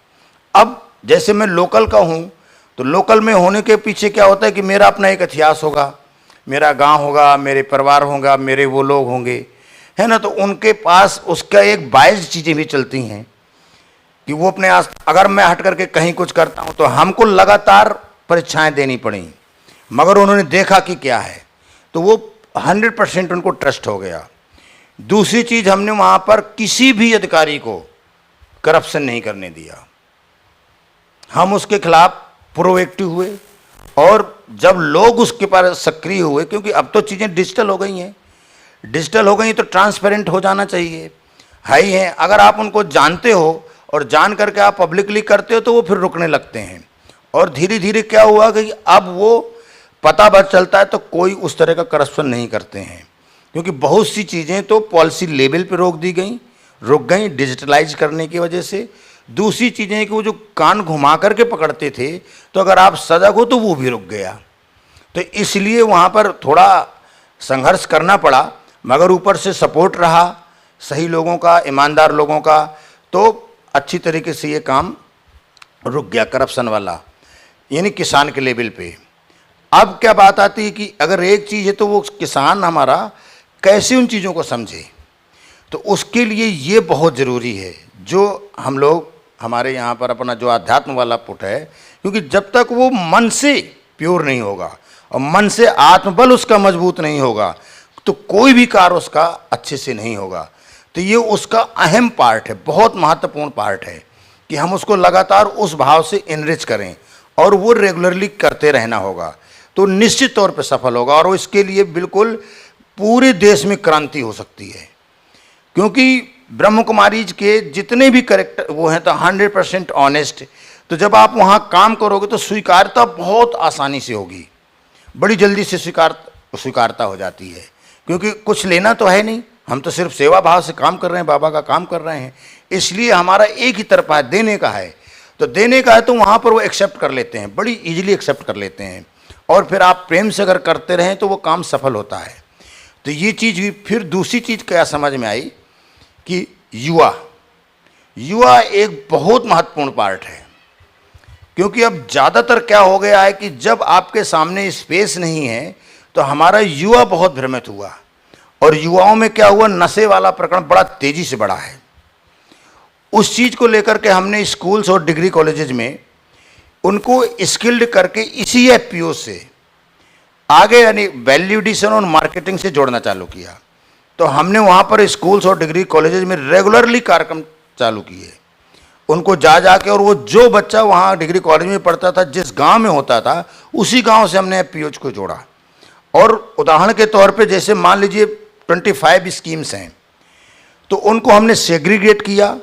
अब जैसे मैं लोकल का हूँ, तो लोकल में होने के पीछे क्या होता है कि मेरा अपना एक इतिहास होगा, मेरा गांव होगा, मेरे परिवार होगा, मेरे वो लोग होंगे, है ना। तो उनके पास उसका एक बायस्ड चीज़ें भी चलती हैं कि वो अपने अगर मैं हट करके कहीं कुछ करता हूँ तो हमको लगातार परीक्षाएं देनी पड़ी, मगर उन्होंने देखा कि क्या है, तो वो 100% उनको ट्रस्ट हो गया। दूसरी चीज़, हमने वहाँ पर किसी भी अधिकारी को करप्शन नहीं करने दिया, हम उसके खिलाफ प्रोएक्टिव हुए, और जब लोग उसके पास सक्रिय हुए, क्योंकि अब तो चीज़ें डिजिटल हो गई हैं, तो ट्रांसपेरेंट हो जाना चाहिए, है ही है। अगर आप उनको जानते हो और जान करके आप पब्लिकली करते हो तो वो फिर रुकने लगते हैं, और धीरे धीरे क्या हुआ कि अब वो पता बच चलता है तो कोई उस तरह का करप्शन नहीं करते हैं, क्योंकि बहुत सी चीज़ें तो पॉलिसी लेवल पे रुक गई डिजिटलाइज करने की वजह से। दूसरी चीज़ें कि वो जो कान घुमा करके पकड़ते थे, तो अगर आप सजग हो तो वो भी रुक गया। तो इसलिए वहाँ पर थोड़ा संघर्ष करना पड़ा, मगर ऊपर से सपोर्ट रहा सही लोगों का, ईमानदार लोगों का, तो अच्छी तरीके से ये काम रुक गया करप्शन वाला, यानी किसान के लेवल पे। अब क्या बात आती है कि अगर एक चीज़ है तो वो किसान हमारा कैसे उन चीज़ों को समझे, तो उसके लिए ये बहुत ज़रूरी है जो हम लोग हमारे यहाँ पर अपना जो अध्यात्म वाला पुट है, क्योंकि जब तक वो मन से प्योर नहीं होगा और मन से आत्मबल उसका मजबूत नहीं होगा, तो कोई भी कार्य उसका अच्छे से नहीं होगा। तो ये उसका अहम पार्ट है, बहुत महत्वपूर्ण पार्ट है कि हम उसको लगातार उस भाव से इनरिच करें, और वो रेगुलरली करते रहना होगा। तो निश्चित तौर पे सफल होगा और इसके लिए बिल्कुल पूरे देश में क्रांति हो सकती है। क्योंकि ब्रह्म कुमारीज के जितने भी करेक्टर वो हैं तो 100% ऑनेस्ट, तो जब आप वहाँ काम करोगे तो स्वीकारता बहुत आसानी से होगी, बड़ी जल्दी से स्वीकारता हो जाती है। क्योंकि कुछ लेना तो है नहीं, हम तो सिर्फ सेवा भाव से काम कर रहे हैं, बाबा का काम कर रहे हैं, इसलिए हमारा एक ही तरफा है, देने का है। तो देने का है तो वहाँ पर वो एक्सेप्ट कर लेते हैं, बड़ी इजीली एक्सेप्ट कर लेते हैं। और फिर आप प्रेम से अगर करते रहें तो वो काम सफल होता है। तो ये चीज़ हुई। फिर दूसरी चीज़ क्या समझ में आई कि युवा एक बहुत महत्वपूर्ण पार्ट है। क्योंकि अब ज़्यादातर क्या हो गया है कि जब आपके सामने स्पेस नहीं है तो हमारा युवा बहुत भ्रमित हुआ, और युवाओं में क्या हुआ, नशे वाला प्रकरण बड़ा तेज़ी से बढ़ा है। उस चीज़ को लेकर के हमने स्कूल्स और डिग्री कॉलेजेस में उनको स्किल्ड करके इसी एफपीओ से आगे यानी वैल्यू एडिशन और मार्केटिंग से जोड़ना चालू किया। तो हमने वहाँ पर स्कूल्स और डिग्री कॉलेजेस में रेगुलरली कार्यक्रम चालू किए, उनको जा के, और वो जो बच्चा वहाँ डिग्री कॉलेज में पढ़ता था, जिस गांव में होता था, उसी गांव से हमने एफपीओज को जोड़ा। और उदाहरण के तौर पे जैसे मान लीजिए 25 स्कीम्स हैं, तो उनको हमने सेग्रीगेट किया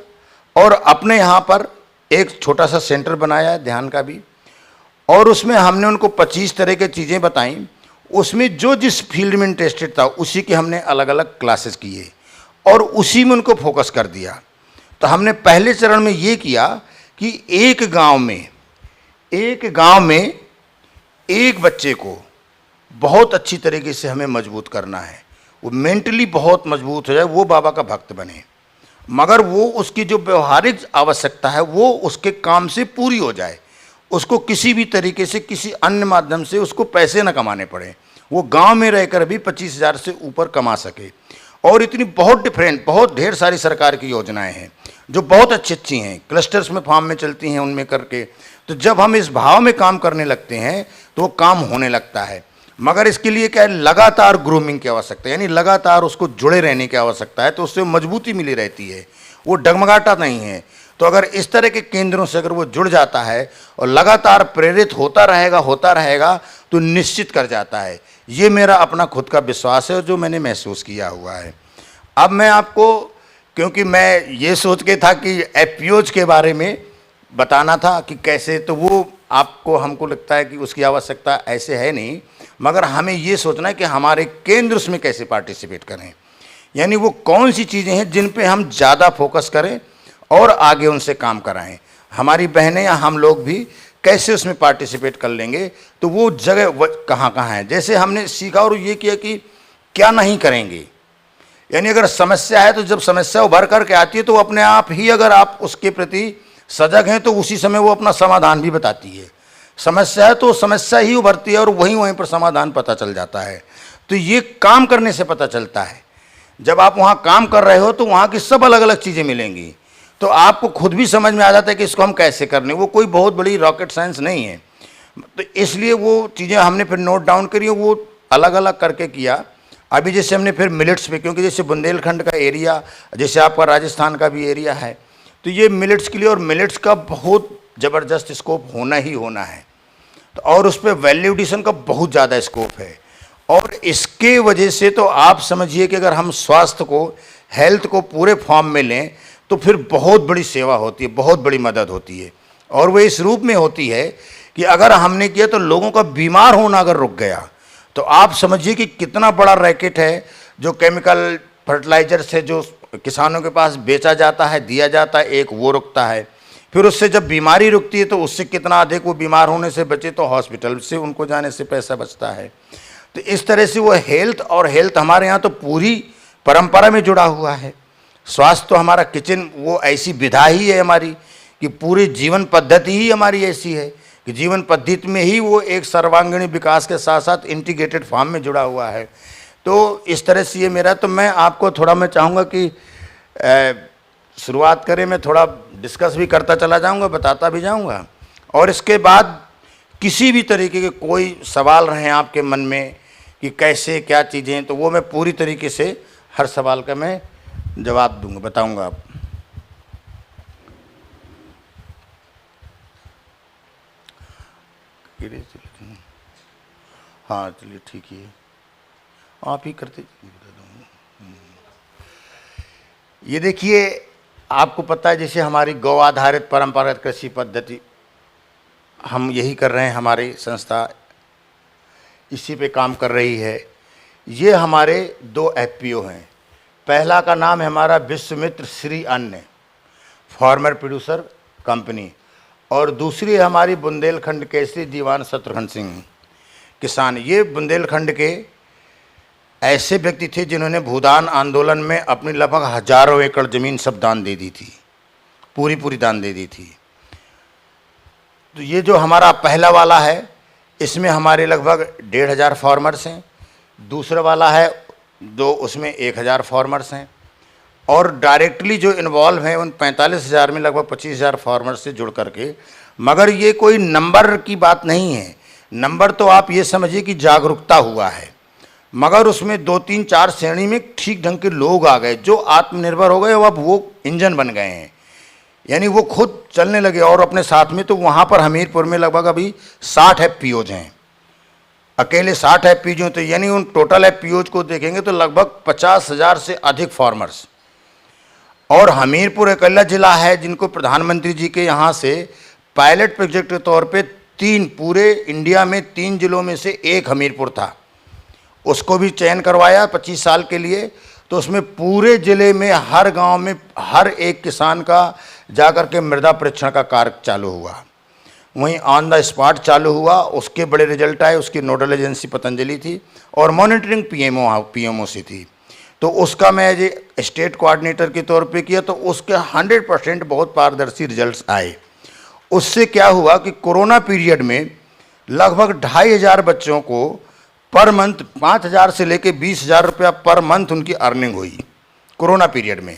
और अपने यहाँ पर एक छोटा सा सेंटर बनाया है ध्यान का भी, और उसमें हमने उनको 25 तरह की चीज़ें बताई। उसमें जो जिस फील्ड में इंटरेस्टेड था उसी के हमने अलग अलग क्लासेस किए और उसी में उनको फोकस कर दिया। तो हमने पहले चरण में ये किया कि एक गांव में एक बच्चे को बहुत अच्छी तरीके से हमें मजबूत करना है, वो मेंटली बहुत मजबूत हो जाए, वो बाबा का भक्त बने, मगर वो उसकी जो व्यवहारिक आवश्यकता है वो उसके काम से पूरी हो जाए, उसको किसी भी तरीके से किसी अन्य माध्यम से उसको पैसे न कमाने पड़े, वो गांव में रहकर भी 25,000 से ऊपर कमा सके। और इतनी बहुत ढेर सारी सरकार की योजनाएं हैं जो बहुत अच्छी हैं, क्लस्टर्स में फार्म में चलती हैं, उनमें करके। तो जब हम इस भाव में काम करने लगते हैं तो वो काम होने लगता है। मगर इसके लिए क्या है, लगातार ग्रूमिंग की आवश्यकता है, यानी लगातार उसको जुड़े रहने की आवश्यकता है, तो उससे मजबूती मिली रहती है, वो डगमगाता नहीं है। तो अगर इस तरह के केंद्रों से अगर वो जुड़ जाता है और लगातार प्रेरित होता रहेगा तो निश्चित कर जाता है। ये मेरा अपना खुद का विश्वास है जो मैंने महसूस किया हुआ है। अब मैं आपको, क्योंकि मैं ये सोच के था कि एफपीओज के बारे में बताना था कि कैसे, तो वो आपको हमको लगता है कि उसकी आवश्यकता ऐसे है नहीं, मगर हमें ये सोचना है कि हमारे केंद्र उसमें कैसे पार्टिसिपेट करें, यानी वो कौन सी चीज़ें हैं जिन पे हम ज़्यादा फोकस करें और आगे उनसे काम कराएं। हमारी बहनें या हम लोग भी कैसे उसमें पार्टिसिपेट कर लेंगे, तो वो जगह कहाँ कहाँ है। जैसे हमने सीखा और ये किया कि क्या नहीं करेंगे, यानी अगर समस्या है तो जब समस्या उभर करके आती है तो अपने आप ही अगर आप उसके प्रति सजग हैं तो उसी समय वो अपना समाधान भी बताती है। समस्या है तो समस्या ही उभरती है और वहीं पर समाधान पता चल जाता है। तो ये काम करने से पता चलता है। जब आप वहाँ काम कर रहे हो तो वहाँ की सब अलग अलग चीज़ें मिलेंगी, तो आपको खुद भी समझ में आ जाता है कि इसको हम कैसे करने। वो कोई बहुत बड़ी रॉकेट साइंस नहीं है, तो इसलिए वो चीज़ें हमने फिर नोट डाउन करी, वो अलग अलग करके किया। अभी जैसे हमने फिर मिलेट्स पे, क्योंकि जैसे बुंदेलखंड का एरिया, जैसे आपका राजस्थान का भी एरिया है, तो ये मिलेट्स के लिए, और मिलेट्स का बहुत ज़बरदस्त स्कोप होना ही होना है। तो और उस पर वैल्यू एडिशन का बहुत ज़्यादा स्कोप है। और इसके वजह से तो आप समझिए कि अगर हम स्वास्थ्य को, हेल्थ को पूरे फॉर्म में लें तो फिर बहुत बड़ी सेवा होती है, बहुत बड़ी मदद होती है। और वो इस रूप में होती है कि अगर हमने किया तो लोगों का बीमार होना अगर रुक गया तो आप समझिए कि कितना बड़ा रैकेट है। जो केमिकल फर्टिलाइजर से जो किसानों के पास बेचा जाता है, दिया जाता है, एक वो रुकता है। फिर उससे जब बीमारी रुकती है तो उससे कितना अधिक वो बीमार होने से बचे, तो हॉस्पिटल से उनको जाने से पैसा बचता है। तो इस तरह से वो हेल्थ, और हेल्थ हमारे यहाँ तो पूरी परंपरा में जुड़ा हुआ है। स्वास्थ्य तो हमारा किचन, वो ऐसी विधा ही है हमारी कि पूरी जीवन पद्धति ही हमारी ऐसी है कि जीवन पद्धति में ही वो एक सर्वांगीण विकास के साथ साथ इंटीग्रेटेड फॉर्म में जुड़ा हुआ है। तो इस तरह से ये मेरा, तो मैं आपको थोड़ा, मैं चाहूँगा कि शुरुआत करें, मैं थोड़ा डिस्कस भी करता चला जाऊँगा, बताता भी जाऊँगा, और इसके बाद किसी भी तरीके के कोई सवाल रहें आपके मन में कि कैसे क्या चीज़ें, तो वो मैं पूरी तरीके से हर सवाल का मैं जवाब दूंगा, बताऊंगा आप। हाँ चलिए ठीक है, आप ही करते। ये देखिए, आपको पता है जैसे हमारी गौ आधारित परंपरागत कृषि पद्धति हम यही कर रहे हैं, हमारी संस्था इसी पे काम कर रही है। ये हमारे 2 एफपीओ हैं। पहला का नाम है हमारा विश्वमित्र श्री अन्न फार्मर प्रोड्यूसर कंपनी, और दूसरी है हमारी बुंदेलखंड केसरी दीवान शत्रुघ्न सिंह किसान। ये बुंदेलखंड के ऐसे व्यक्ति थे जिन्होंने भूदान आंदोलन में अपनी लगभग हजारों एकड़ ज़मीन सब दान दे दी थी, पूरी दान दे दी थी। तो ये जो हमारा पहला वाला है, इसमें हमारे लगभग 1500 फार्मर्स हैं। दूसरा वाला है जो उसमें 1000 फार्मर्स हैं, और डायरेक्टली जो इन्वॉल्व हैं उन 45,000 में लगभग 25,000 फार्मर्स से जुड़ करके। मगर ये कोई नंबर की बात नहीं है, नंबर तो आप ये समझिए कि जागरूकता हुआ है, मगर उसमें 2, 3, 4 श्रेणी में ठीक ढंग के लोग आ गए जो आत्मनिर्भर हो गए, और अब वो इंजन बन गए हैं, यानी वो खुद चलने लगे। और अपने साथ में तो वहाँ पर हमीरपुर में लगभग अभी 60 एफपीओज हैं, अकेले 60 एफपीओ। तो यानी उन टोटल एफपीओज को देखेंगे तो लगभग 50,000 से अधिक फार्मर्स। और हमीरपुर अकेला जिला है जिनको प्रधानमंत्री जी के यहाँ से पायलट प्रोजेक्ट के तौर पे 3, पूरे इंडिया में 3 जिलों में से एक हमीरपुर था, उसको भी चयन करवाया 25 साल के लिए। तो उसमें पूरे ज़िले में हर गांव में हर एक किसान का जाकर के मृदा परीक्षण का कार्य चालू हुआ, वहीं ऑन द स्पॉट चालू हुआ। उसके बड़े रिजल्ट आए। उसकी नोडल एजेंसी पतंजलि थी और मॉनिटरिंग पीएमओ से थी। तो उसका मैं एज ए स्टेट कोऑर्डिनेटर के तौर पे किया, तो उसके 100% बहुत पारदर्शी रिजल्ट्स आए। उससे क्या हुआ कि कोरोना पीरियड में लगभग 2,500 बच्चों को पर मंथ 5,000 से लेके 20,000 रुपया पर मंथ उनकी अर्निंग हुई कोरोना पीरियड में।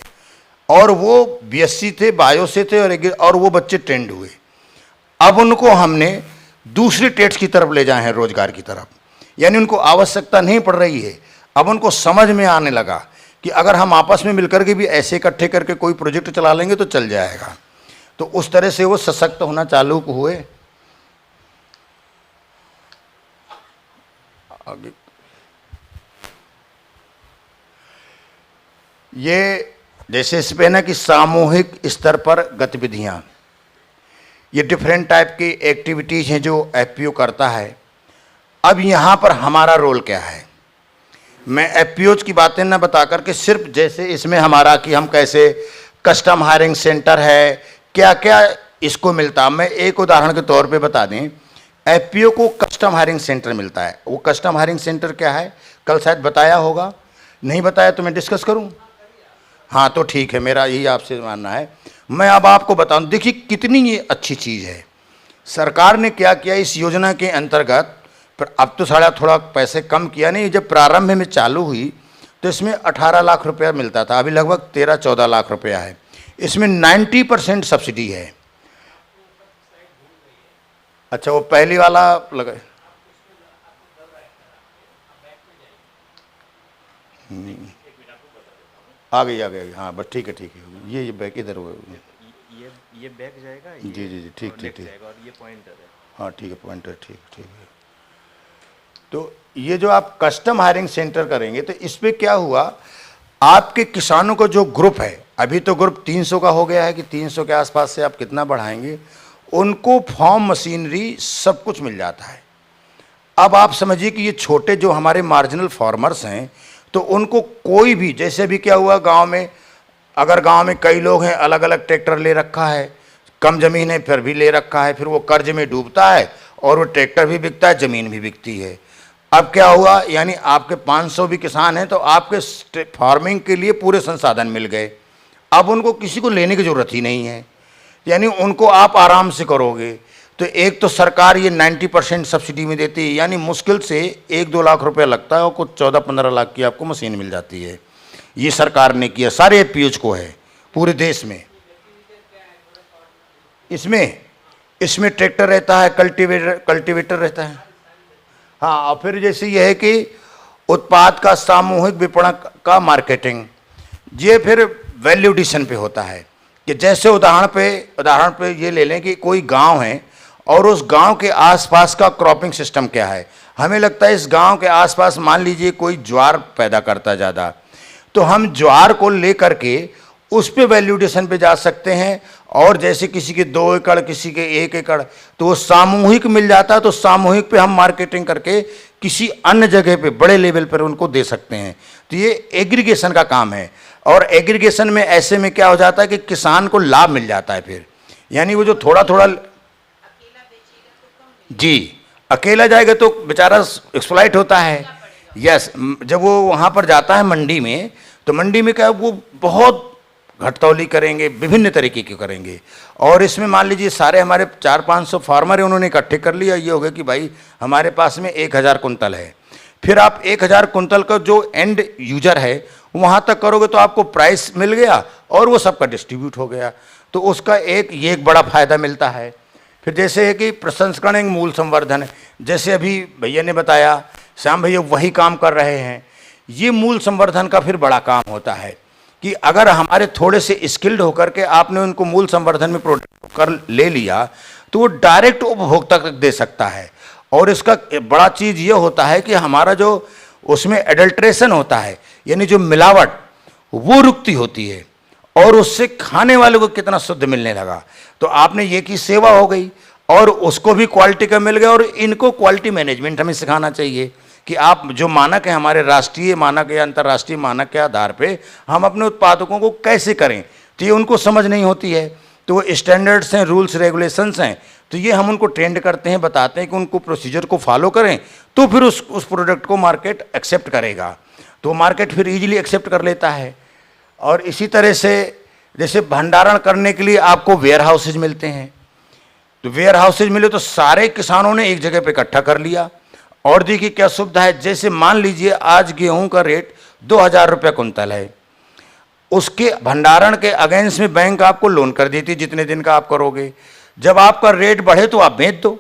और वो बीएससी थे, बायो से थे, और वो बच्चे ट्रेंड हुए। अब उनको हमने दूसरी ट्रेड्स की तरफ ले जाए हैं, रोजगार की तरफ, यानी उनको आवश्यकता नहीं पड़ रही है। अब उनको समझ में आने लगा कि अगर हम आपस में मिलकर के भी ऐसे इकट्ठे करके कोई प्रोजेक्ट चला लेंगे तो चल जाएगा। तो उस तरह से वो सशक्त होना चालू हुए। आगे ये जैसे इस पे ना कि सामूहिक स्तर पर गतिविधियां, ये डिफरेंट टाइप की एक्टिविटीज हैं जो एफपीओ करता है। अब यहाँ पर हमारा रोल क्या है, मैं एफपीओज की बातें ना बता करके सिर्फ जैसे इसमें हमारा कि हम कैसे कस्टम हायरिंग सेंटर है, क्या क्या इसको मिलता। मैं एक उदाहरण के तौर पे बता दें, एफपीओ को कस्टम हायरिंग सेंटर मिलता है। वो कस्टम हायरिंग सेंटर क्या है, कल शायद बताया होगा, नहीं बताया तो मैं डिस्कस करूं। हाँ तो ठीक है, मेरा यही आपसे मानना है। मैं अब आपको बताऊं, देखिए कितनी ये अच्छी चीज़ है। सरकार ने क्या किया इस योजना के अंतर्गत, पर अब तो थोड़ा पैसे कम किया, नहीं जब प्रारंभ में चालू हुई तो इसमें 18 लाख रुपया मिलता था, अभी लगभग 13-14 लाख रुपया है। इसमें 90% सब्सिडी है। अच्छा वो पहली वाला लगा, आ गई हाँ बस ठीक है ये बैक इधर ये बैक जाएगा, जी ठीक और ये पॉइंटर है। हाँ ठीक है, पॉइंटर ठीक है। तो ये जो आप कस्टम हायरिंग सेंटर करेंगे तो इस पे क्या हुआ, आपके किसानों का जो ग्रुप है, अभी तो ग्रुप 300 का हो गया है कि 300 के आसपास से आप कितना बढ़ाएंगे, उनको फॉर्म मशीनरी सब कुछ मिल जाता है। अब आप समझिए कि ये छोटे जो हमारे मार्जिनल फार्मर्स हैं, तो उनको कोई भी, जैसे भी क्या हुआ गांव में, अगर गांव में कई लोग हैं, अलग अलग ट्रैक्टर ले रखा है, कम ज़मीन है फिर भी ले रखा है, फिर वो कर्ज में डूबता है और वो ट्रैक्टर भी बिकता है, ज़मीन भी बिकती है। अब क्या हुआ, यानी आपके 500 भी किसान हैं तो आपके फार्मिंग के लिए पूरे संसाधन मिल गए। अब उनको किसी को लेने की ज़रूरत ही नहीं है, यानी उनको आप आराम से करोगे। तो एक तो सरकार ये 90% सब्सिडी में देती है, यानी मुश्किल से 1-2 लाख रुपया लगता है और कुछ 14-15 लाख की आपको मशीन मिल जाती है। ये सरकार ने किया, सारे एफपीओज को है पूरे देश में। इसमें ट्रैक्टर रहता है, कल्टीवेटर रहता है। हाँ, और फिर जैसे ये है कि उत्पाद का सामूहिक विपणन का मार्केटिंग, ये फिर वैल्यू एडिशन पे होता है कि जैसे उदाहरण पे ये ले लें कि कोई गांव है और उस गांव के आसपास का क्रॉपिंग सिस्टम क्या है। हमें लगता है इस गांव के आसपास मान लीजिए कोई ज्वार पैदा करता ज़्यादा, तो हम ज्वार को लेकर के उस पे वैल्यूडेशन पे जा सकते हैं। और जैसे किसी के 2 एकड़, किसी के 1 एकड़, तो वो सामूहिक मिल जाता है, तो सामूहिक पे हम मार्केटिंग करके किसी अन्य जगह पे बड़े लेवल पर उनको दे सकते हैं। तो ये एग्रीगेशन का काम है। और एग्रीगेशन में ऐसे में क्या हो जाता है कि किसान को लाभ मिल जाता है फिर, यानी वो जो थोड़ा थोड़ा जी अकेला जाएगा तो बेचारा एक्सप्लॉइट होता है। यस, जब वो वहाँ पर जाता है मंडी में, तो मंडी में क्या वो बहुत घटतौली करेंगे, विभिन्न तरीके के करेंगे। और इसमें मान लीजिए सारे हमारे 400-500 फार्मर है, उन्होंने इकट्ठे कर लिया। ये हो गया कि भाई हमारे पास में 1000 कुंतल है। फिर आप 1000 कुंतल का जो एंड यूजर है वहाँ तक करोगे तो आपको प्राइस मिल गया और वो सबका डिस्ट्रीब्यूट हो गया, तो उसका ये एक बड़ा फायदा मिलता है। फिर जैसे है कि प्रसंस्करण एवं मूल संवर्धन, जैसे अभी भैया ने बताया, श्याम भैया वही काम कर रहे हैं। ये मूल संवर्धन का फिर बड़ा काम होता है कि अगर हमारे थोड़े से स्किल्ड होकर के आपने उनको मूल संवर्धन में प्रोडक्ट कर ले लिया तो वो डायरेक्ट उपभोक्ता तक दे सकता है। और इसका बड़ा चीज़ ये होता है कि हमारा जो उसमें एडल्ट्रेशन होता है, यानी जो मिलावट, वो रुकती होती है और उससे खाने वाले को कितना शुद्ध मिलने लगा। तो आपने ये की सेवा हो गई और उसको भी क्वालिटी का मिल गया। और इनको क्वालिटी मैनेजमेंट हमें सिखाना चाहिए कि आप जो मानक है, हमारे राष्ट्रीय मानक या अंतर्राष्ट्रीय मानक के आधार पे हम अपने उत्पादकों को कैसे करें, तो ये उनको समझ नहीं होती है। तो वो स्टैंडर्ड्स हैं, रूल्स रेगुलेशंस हैं, तो ये हम उनको ट्रेंड करते हैं, बताते हैं कि उनको प्रोसीजर को फॉलो करें, तो फिर उस प्रोडक्ट को मार्केट एक्सेप्ट करेगा, तो मार्केट फिर ईजिली एक्सेप्ट कर लेता है। और इसी तरह से जैसे भंडारण करने के लिए आपको वेयर हाउसेज मिलते हैं, तो वेयर हाउसेज मिले तो सारे किसानों ने एक जगह पे इकट्ठा कर लिया। और देखिए क्या सुविधा है, जैसे मान लीजिए आज गेहूं का रेट 2000 रुपये कुंतल है, उसके भंडारण के अगेंस्ट में बैंक आपको लोन कर देती है जितने दिन का आप करोगे। जब आपका रेट बढ़े तो आप बेच दो,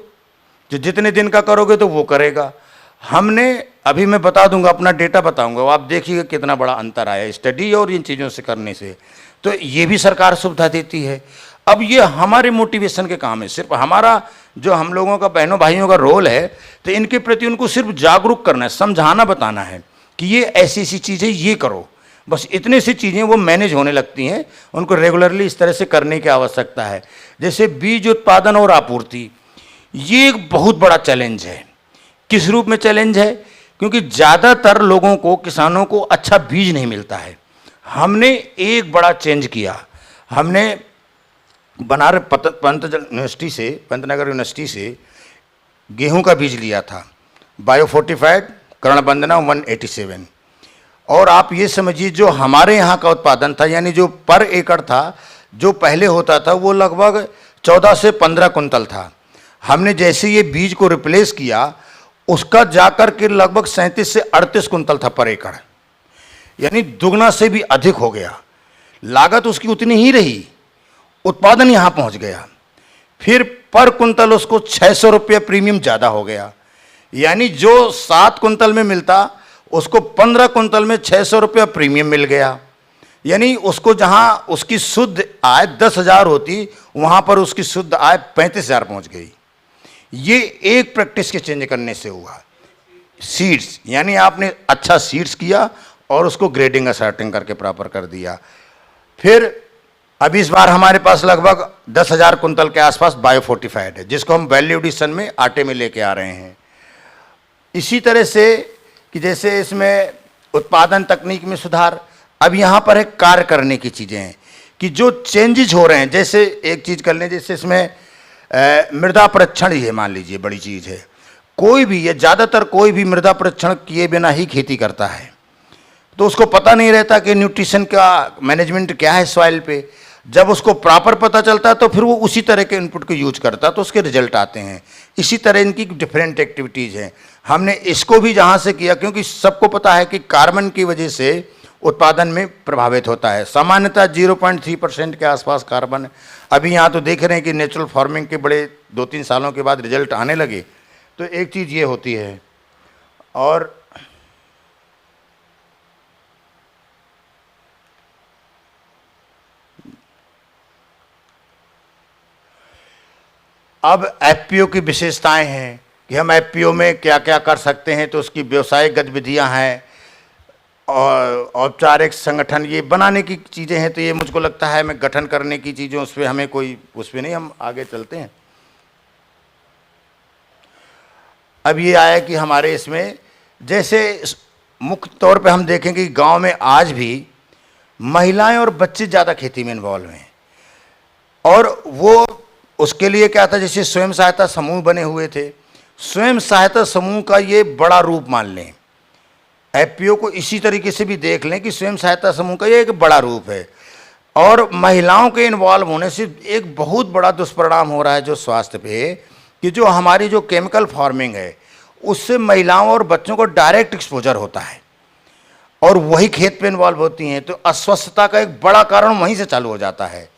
जो जितने दिन का करोगे तो वो करेगा। हमने अभी मैं बता दूंगा, अपना डेटा बताऊंगा, आप देखिएगा कितना बड़ा अंतर आया स्टडी और इन चीज़ों से करने से। तो ये भी सरकार सुविधा देती है। अब ये हमारे मोटिवेशन के काम है, सिर्फ हमारा जो हम लोगों का बहनों भाइयों का रोल है, तो इनके प्रति उनको सिर्फ जागरूक करना है, समझाना, बताना है कि ये ऐसी ऐसी चीज़ें ये करो। बस इतनी सी चीज़ें वो मैनेज होने लगती हैं, उनको रेगुलरली इस तरह से करने की आवश्यकता है। जैसे बीज उत्पादन और आपूर्ति, ये एक बहुत बड़ा चैलेंज है। किस रूप में चैलेंज है? क्योंकि ज़्यादातर लोगों को, किसानों को अच्छा बीज नहीं मिलता है। हमने एक बड़ा चेंज किया, हमने बनारस पंतनगर यूनिवर्सिटी से गेहूं का बीज लिया था, बायो फोर्टिफाइड कर्णवंदना 187। और आप ये समझिए जो हमारे यहाँ का उत्पादन था, यानी जो पर एकड़ था, जो पहले होता था वो लगभग 14 से 15 कुंतल था। हमने जैसे ये बीज को रिप्लेस किया, उसका जाकर के लगभग 37 से 38 कुंतल था पर एकड़, यानी दुगना से भी अधिक हो गया। लागत उसकी उतनी ही रही, उत्पादन यहाँ पहुँच गया। फिर पर कुंतल उसको 600 रुपये प्रीमियम ज़्यादा हो गया, यानी जो 7 कुंतल में मिलता उसको 15 कुंतल में 600 रुपये प्रीमियम मिल गया। यानी उसको जहाँ उसकी शुद्ध आय 10,000 होती, वहाँ पर उसकी शुद्ध आय 35,000 पहुँच गई। ये एक प्रैक्टिस के चेंज करने से हुआ। सीड्स, यानी आपने अच्छा सीड्स किया और उसको ग्रेडिंग और सॉर्टिंग करके प्रॉपर कर दिया। फिर अब इस बार हमारे पास लगभग 10,000 कुंतल के आसपास बायो फोर्टिफाइड है, जिसको हम वैल्यू एडिशन में आटे में लेके आ रहे हैं। इसी तरह से कि जैसे इसमें उत्पादन तकनीक में सुधार, अब यहाँ पर एक कार्य करने की चीज़ें हैं कि जो चेंजेज हो रहे हैं। जैसे एक चीज़ कर लें, जैसे इसमें मृदा परीक्षण ही है, मान लीजिए बड़ी चीज़ है। कोई भी, या ज़्यादातर कोई भी मृदा परीक्षण किए बिना ही खेती करता है, तो उसको पता नहीं रहता कि न्यूट्रिशन का मैनेजमेंट क्या है सॉइल पे। जब उसको प्रॉपर पता चलता है तो फिर वो उसी तरह के इनपुट को यूज करता है, तो उसके रिजल्ट आते हैं। इसी तरह इनकी डिफरेंट एक्टिविटीज़ हैं। हमने इसको भी जहाँ से किया, क्योंकि सबको पता है कि कार्बन की वजह से उत्पादन में प्रभावित होता है। सामान्यतः 0.3% के आसपास कार्बन। अभी यहाँ तो देख रहे हैं कि नेचुरल फार्मिंग के बड़े 2-3 सालों के बाद रिजल्ट आने लगे। तो एक चीज़ ये होती है। और अब एफपीओ की विशेषताएं हैं कि हम एफपीओ में क्या क्या कर सकते हैं, तो उसकी व्यवसायिक गतिविधियां हैं और औपचारिक संगठन ये बनाने की चीज़ें हैं। तो ये मुझको लगता है मैं गठन करने की चीज़ें उस पर हमें कोई उस पर नहीं, हम आगे चलते हैं। अब ये आया कि हमारे इसमें जैसे मुख्य तौर पे हम देखेंगे कि गांव में आज भी महिलाएं और बच्चे ज़्यादा खेती में इन्वॉल्व हैं, और वो उसके लिए क्या था, जैसे स्वयं सहायता समूह बने हुए थे। स्वयं सहायता समूह का ये बड़ा रूप मान लें, एफपीओ को इसी तरीके से भी देख लें कि स्वयं सहायता समूह का ये एक बड़ा रूप है। और महिलाओं के इन्वॉल्व होने से एक बहुत बड़ा दुष्परिणाम हो रहा है जो स्वास्थ्य पे, कि जो हमारी जो केमिकल फार्मिंग है उससे महिलाओं और बच्चों को डायरेक्ट एक्सपोजर होता है, और वही खेत पे इन्वॉल्व होती हैं, तो अस्वस्थता का एक बड़ा कारण वहीं से चालू हो जाता है।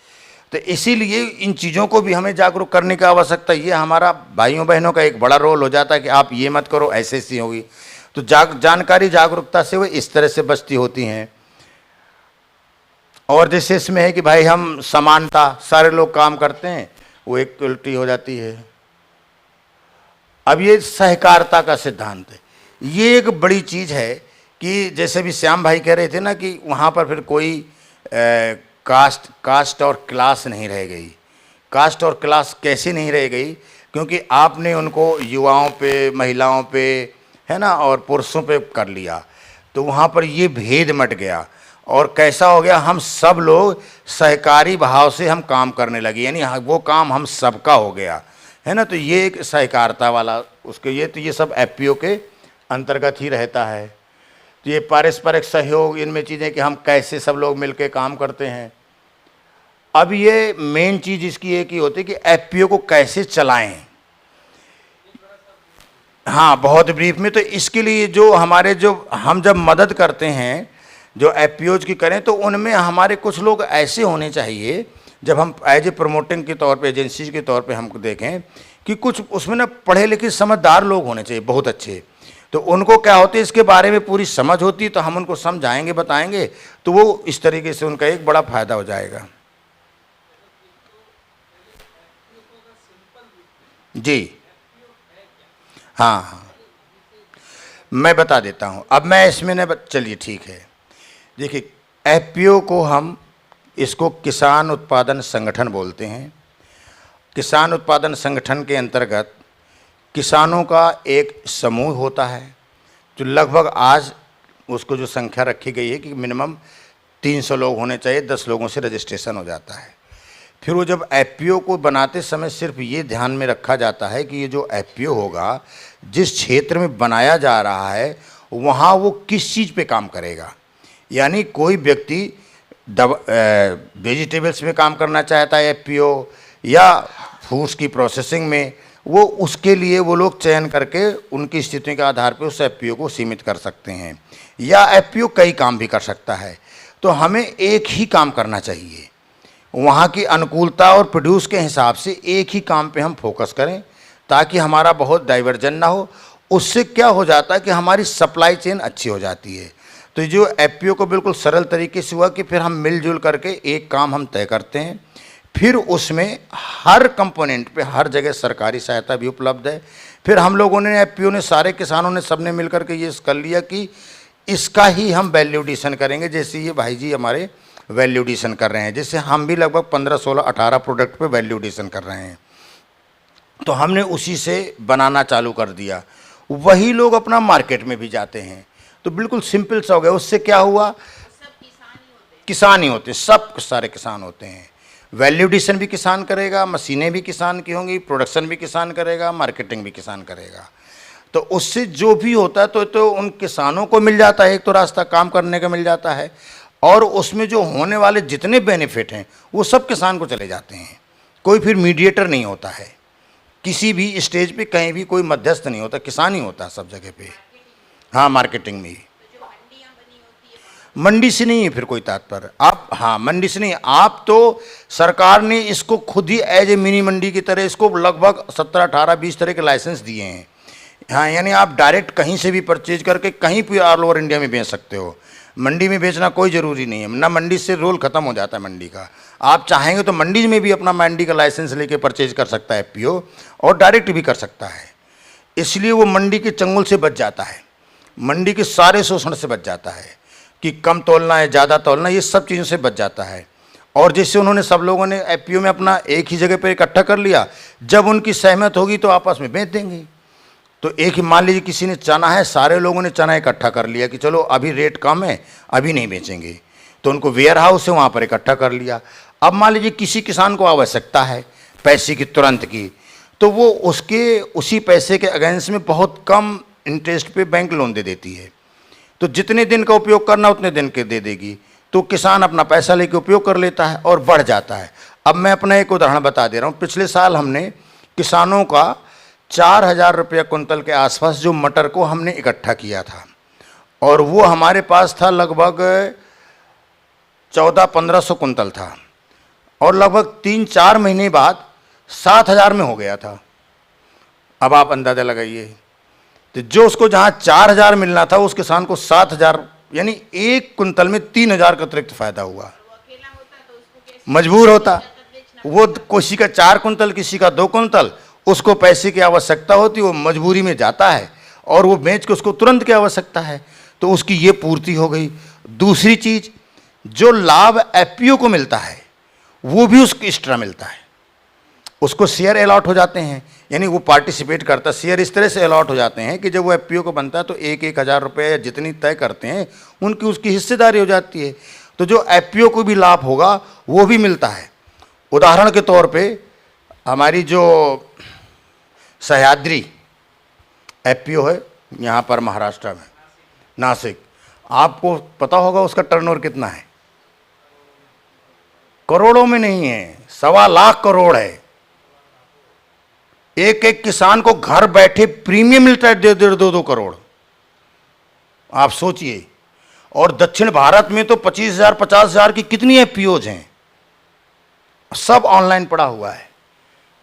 तो इसीलिए इन चीज़ों को भी हमें जागरूक करने की आवश्यकता, ये हमारा भाइयों बहनों का एक बड़ा रोल हो जाता है कि आप ये मत करो, ऐसे ऐसी होगी। तो जानकारी जागरूकता से वो इस तरह से बचती होती हैं। और जैसे इसमें है कि भाई हम समानता, सारे लोग काम करते हैं, वो इक्वलिटी हो जाती है। अब ये सहकारिता का सिद्धांत है, ये एक बड़ी चीज़ है कि जैसे भी श्याम भाई कह रहे थे ना कि वहाँ पर फिर कोई कास्ट और क्लास नहीं रह गई। कास्ट और क्लास कैसे नहीं रह गई? क्योंकि आपने उनको युवाओं पे, महिलाओं पे, है ना, और पुरुषों पे कर लिया, तो वहाँ पर ये भेद मट गया। और कैसा हो गया, हम सब लोग सहकारी भाव से हम काम करने लगे, यानी वो काम हम सबका हो गया, है ना। तो ये एक सहकारिता वाला उसके ये सब एफपीओ के अंतर्गत ही रहता है। तो ये पारस्परिक सहयोग, इनमें चीज़ें कि हम कैसे सब लोग मिलकर काम करते हैं। अब ये मेन चीज़ इसकी एक ही होती है कि एफपीओ को कैसे चलाएं। हाँ, बहुत ब्रीफ में। तो इसके लिए जो हमारे हम जब मदद करते हैं जो एफपीओज की करें, तो उनमें हमारे कुछ लोग ऐसे होने चाहिए, जब हम एज ए प्रमोटिंग के तौर पे, एजेंसी के तौर पे हम देखें कि कुछ उसमें ना पढ़े लिखे समझदार लोग होने चाहिए, बहुत अच्छे। तो उनको क्या होते है, इसके बारे में पूरी समझ होती है, तो हम उनको समझाएंगे, बताएंगे, तो वो इस तरीके से उनका एक बड़ा फायदा हो जाएगा। जी हाँ, मैं बता देता हूँ। अब मैं इसमें न चलिए ठीक है। देखिए, एफपीओ को हम इसको किसान उत्पादन संगठन बोलते हैं। किसान उत्पादन संगठन के अंतर्गत किसानों का एक समूह होता है, जो लगभग आज उसको जो संख्या रखी गई है कि मिनिमम 300 लोग होने चाहिए, 10 लोगों से रजिस्ट्रेशन हो जाता है। फिर वो जब एफपीओ को बनाते समय सिर्फ ये ध्यान में रखा जाता है कि ये जो एफपीओ होगा, जिस क्षेत्र में बनाया जा रहा है वहाँ वो किस चीज़ पे काम करेगा। यानी कोई व्यक्ति वेजिटेबल्स में काम करना चाहता है एफपीओ, या फूड्स की प्रोसेसिंग में, वो उसके लिए वो लोग चयन करके उनकी स्थिति के आधार पर उस एफपीओ को सीमित कर सकते हैं, या एफपीओ कई काम भी कर सकता है। तो हमें एक ही काम करना चाहिए, वहाँ की अनुकूलता और प्रोड्यूस के हिसाब से एक ही काम पे हम फोकस करें, ताकि हमारा बहुत डाइवर्जन ना हो। उससे क्या हो जाता है कि हमारी सप्लाई चेन अच्छी हो जाती है। तो जो एफपीओ को बिल्कुल सरल तरीके से हुआ कि फिर हम मिलजुल करके एक काम हम तय करते हैं, फिर उसमें हर कंपोनेंट पे हर जगह सरकारी सहायता भी उपलब्ध है। फिर हम लोगों ने, एफपीओ ने, सारे किसानों ने, सबने मिल करके ये कर लिया कि इसका ही हम वैल्यू एडिशन करेंगे। जैसे ये भाई जी हमारे वैल्यू एडिशन कर रहे हैं, जैसे हम भी लगभग 15, 16, 18 प्रोडक्ट पे वैल्यू एडिशन कर रहे हैं, तो हमने उसी से बनाना चालू कर दिया। वही लोग अपना मार्केट में भी जाते हैं, तो बिल्कुल सिंपल सा हो गया। उससे क्या हुआ, किसान ही होते, सब सारे किसान होते हैं। वैल्यू एडिशन भी किसान करेगा, मशीनें भी किसान की होंगी, प्रोडक्शन भी किसान करेगा, मार्केटिंग भी किसान करेगा। तो उससे जो भी होता है तो उन किसानों को मिल जाता है, एक तो रास्ता काम करने का मिल जाता है, और उसमें जो होने वाले जितने बेनिफिट हैं वो सब किसान को चले जाते हैं। कोई फिर मीडिएटर नहीं होता है, किसी भी स्टेज पे कहीं भी कोई मध्यस्थ नहीं होता, किसान ही होता है सब जगह पे। हाँ, मार्केटिंग में मंडी से नहीं है फिर कोई तात्पर्य। आप, हाँ, मंडी से नहीं, आप तो सरकार ने इसको खुद ही एज ए मिनी मंडी की तरह इसको लगभग 17, 18, 20 तरह के लाइसेंस दिए हैं। हाँ, यानी आप डायरेक्ट कहीं से भी परचेज करके कहीं भी ऑल ओवर इंडिया में बेच सकते हो। मंडी में बेचना कोई ज़रूरी नहीं है ना, मंडी से रोल ख़त्म हो जाता है मंडी का। आप चाहेंगे तो मंडी में भी अपना मंडी का लाइसेंस लेके परचेज कर सकता है एफपीओ, और डायरेक्ट भी कर सकता है। इसलिए वो मंडी के चंगुल से बच जाता है, मंडी के सारे शोषण से बच जाता है कि कम तोलना है, ज़्यादा तोलना, ये सब चीज़ों से बच जाता है। और जिससे उन्होंने सब लोगों ने एफपीओ में अपना एक ही जगह पर इकट्ठा कर लिया, जब उनकी सहमत होगी तो आपस में बेच देंगे। तो एक ही, मान लीजिए किसी ने चना है, सारे लोगों ने चना इकट्ठा कर लिया कि चलो अभी रेट कम है, अभी नहीं बेचेंगे, तो उनको वेयर हाउस है वहाँ पर इकट्ठा कर लिया। अब मान लीजिए किसी किसान को आवश्यकता है पैसे की, तुरंत की, तो वो उसके उसी पैसे के अगेंस्ट में बहुत कम इंटरेस्ट पे बैंक लोन दे देती है। तो जितने दिन का उपयोग करना उतने दिन के दे देगी, तो किसान अपना पैसा लेके उपयोग कर लेता है और बढ़ जाता है। अब मैं अपना एक उदाहरण बता दे रहा हूँ। पिछले साल हमने किसानों का 4,000 रुपये कुंतल के आसपास जो मटर को हमने इकट्ठा किया था, और वो हमारे पास था लगभग 1400-1500 कुंतल था, और लगभग 3-4 महीने बाद 7,000 में हो गया था। अब आप अंदाज़ा लगाइए, तो जो उसको जहाँ 4,000 मिलना था उस किसान को 7,000, यानी एक कुंतल में 3,000 का अतिरिक्त फायदा हुआ। मजबूर होता, वो किसी का 4 कुंतल, किसी का 2 कुंतल, उसको पैसे की आवश्यकता होती, वो मजबूरी में जाता है और वो बेच के उसको तुरंत की आवश्यकता है, तो उसकी ये पूर्ति हो गई। दूसरी चीज़, जो लाभ एफपीओ को मिलता है वो भी उसको एक्स्ट्रा मिलता है, उसको शेयर अलॉट हो जाते हैं, यानी वो पार्टिसिपेट करता है। शेयर इस तरह से अलॉट हो जाते हैं कि जब वो एफपीओ को बनता है तो 1-1 हज़ार रुपये या जितनी तय करते हैं उनकी उसकी हिस्सेदारी हो जाती है। तो जो एफपीओ को भी लाभ होगा वो भी मिलता है। उदाहरण के तौर पे हमारी जो सह्याद्री एफपीओ है यहाँ पर महाराष्ट्र में, नासिक, आपको पता होगा उसका टर्नओवर कितना है? करोड़ों में नहीं है, 1.25 लाख करोड़ है। एक एक किसान को घर बैठे प्रीमियम मिलता है 1.5-2 करोड़, आप सोचिए। और दक्षिण भारत में तो 25,000 50,000 की कितनी एफपीओज हैं, सब ऑनलाइन पड़ा हुआ है।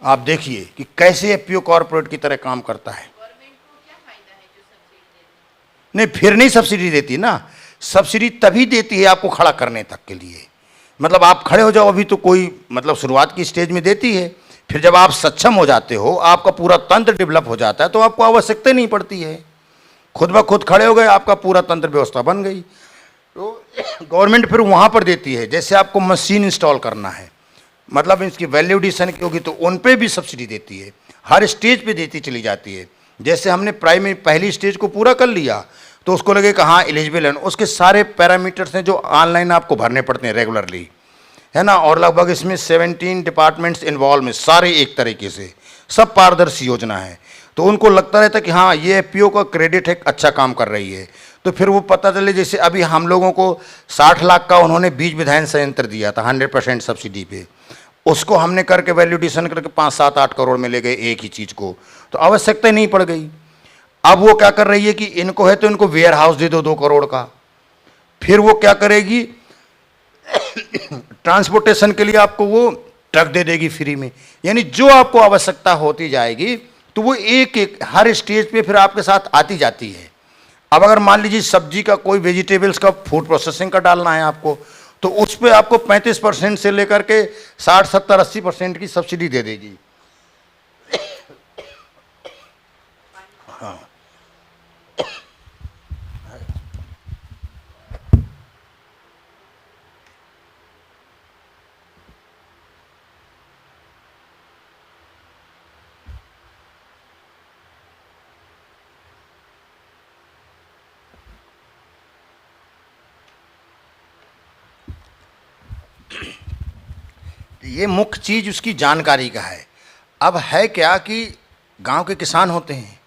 आप देखिए कि कैसे एफपीओ कॉर्पोरेट की तरह काम करता है। गवर्नमेंट को क्या फायदा है जो सब्सिडी देती है? नहीं, फिर नहीं सब्सिडी देती ना, सब्सिडी तभी देती है आपको खड़ा करने तक के लिए, मतलब आप खड़े हो जाओ, अभी तो कोई मतलब शुरुआत की स्टेज में देती है, फिर जब आप सक्षम हो जाते हो, आपका पूरा तंत्र डेवलप हो जाता है, तो आपको आवश्यकता नहीं पड़ती है, खुद ब खुद खड़े हो गए, आपका पूरा तंत्र व्यवस्था बन गई। तो गवर्नमेंट फिर वहाँ पर देती है, जैसे आपको मशीन इंस्टॉल करना है, मतलब इसकी वैल्यू एडिशन की होगी तो उन पे भी सब्सिडी देती है, हर स्टेज पे देती चली जाती है। जैसे हमने प्राइमरी पहली स्टेज को पूरा कर लिया तो उसको लगे कि हाँ एलिजिबल है, उसके सारे पैरामीटर्स हैं जो ऑनलाइन आपको भरने पड़ते हैं रेगुलरली, है ना। और लगभग इसमें 17 डिपार्टमेंट्स इन्वॉल्व में, सारे एक तरीके से, सब पारदर्शी योजना है। तो उनको लगता रहता है कि हाँ ये एफपीओ का क्रेडिट है, अच्छा काम कर रही है। तो फिर वो पता चले, जैसे अभी हम लोगों को 60 लाख का उन्होंने बीज विधायन संयंत्र दिया था 100% सब्सिडी पे, उसको हमने करके वैल्यू एडिशन करके 5-7-8 करोड़ में ले गए एक ही चीज़ को, तो आवश्यकता नहीं पड़ गई। अब वो क्या कर रही है कि इनको है तो इनको वेयर हाउस दे दो 2 करोड़ का, फिर वो क्या करेगी ट्रांसपोर्टेशन के लिए आपको वो ट्रक दे देगी फ्री में, यानी जो आपको आवश्यकता होती जाएगी तो वो एक एक हर स्टेज पे फिर आपके साथ आती जाती है। अब अगर मान लीजिए सब्जी का, कोई वेजिटेबल्स का, फूड प्रोसेसिंग का डालना है आपको, तो उस पर आपको 35% से लेकर के 60-70-80% की सब्सिडी दे देगी। हाँ, ये मुख्य चीज़ उसकी जानकारी का है। अब है क्या कि गांव के किसान होते हैं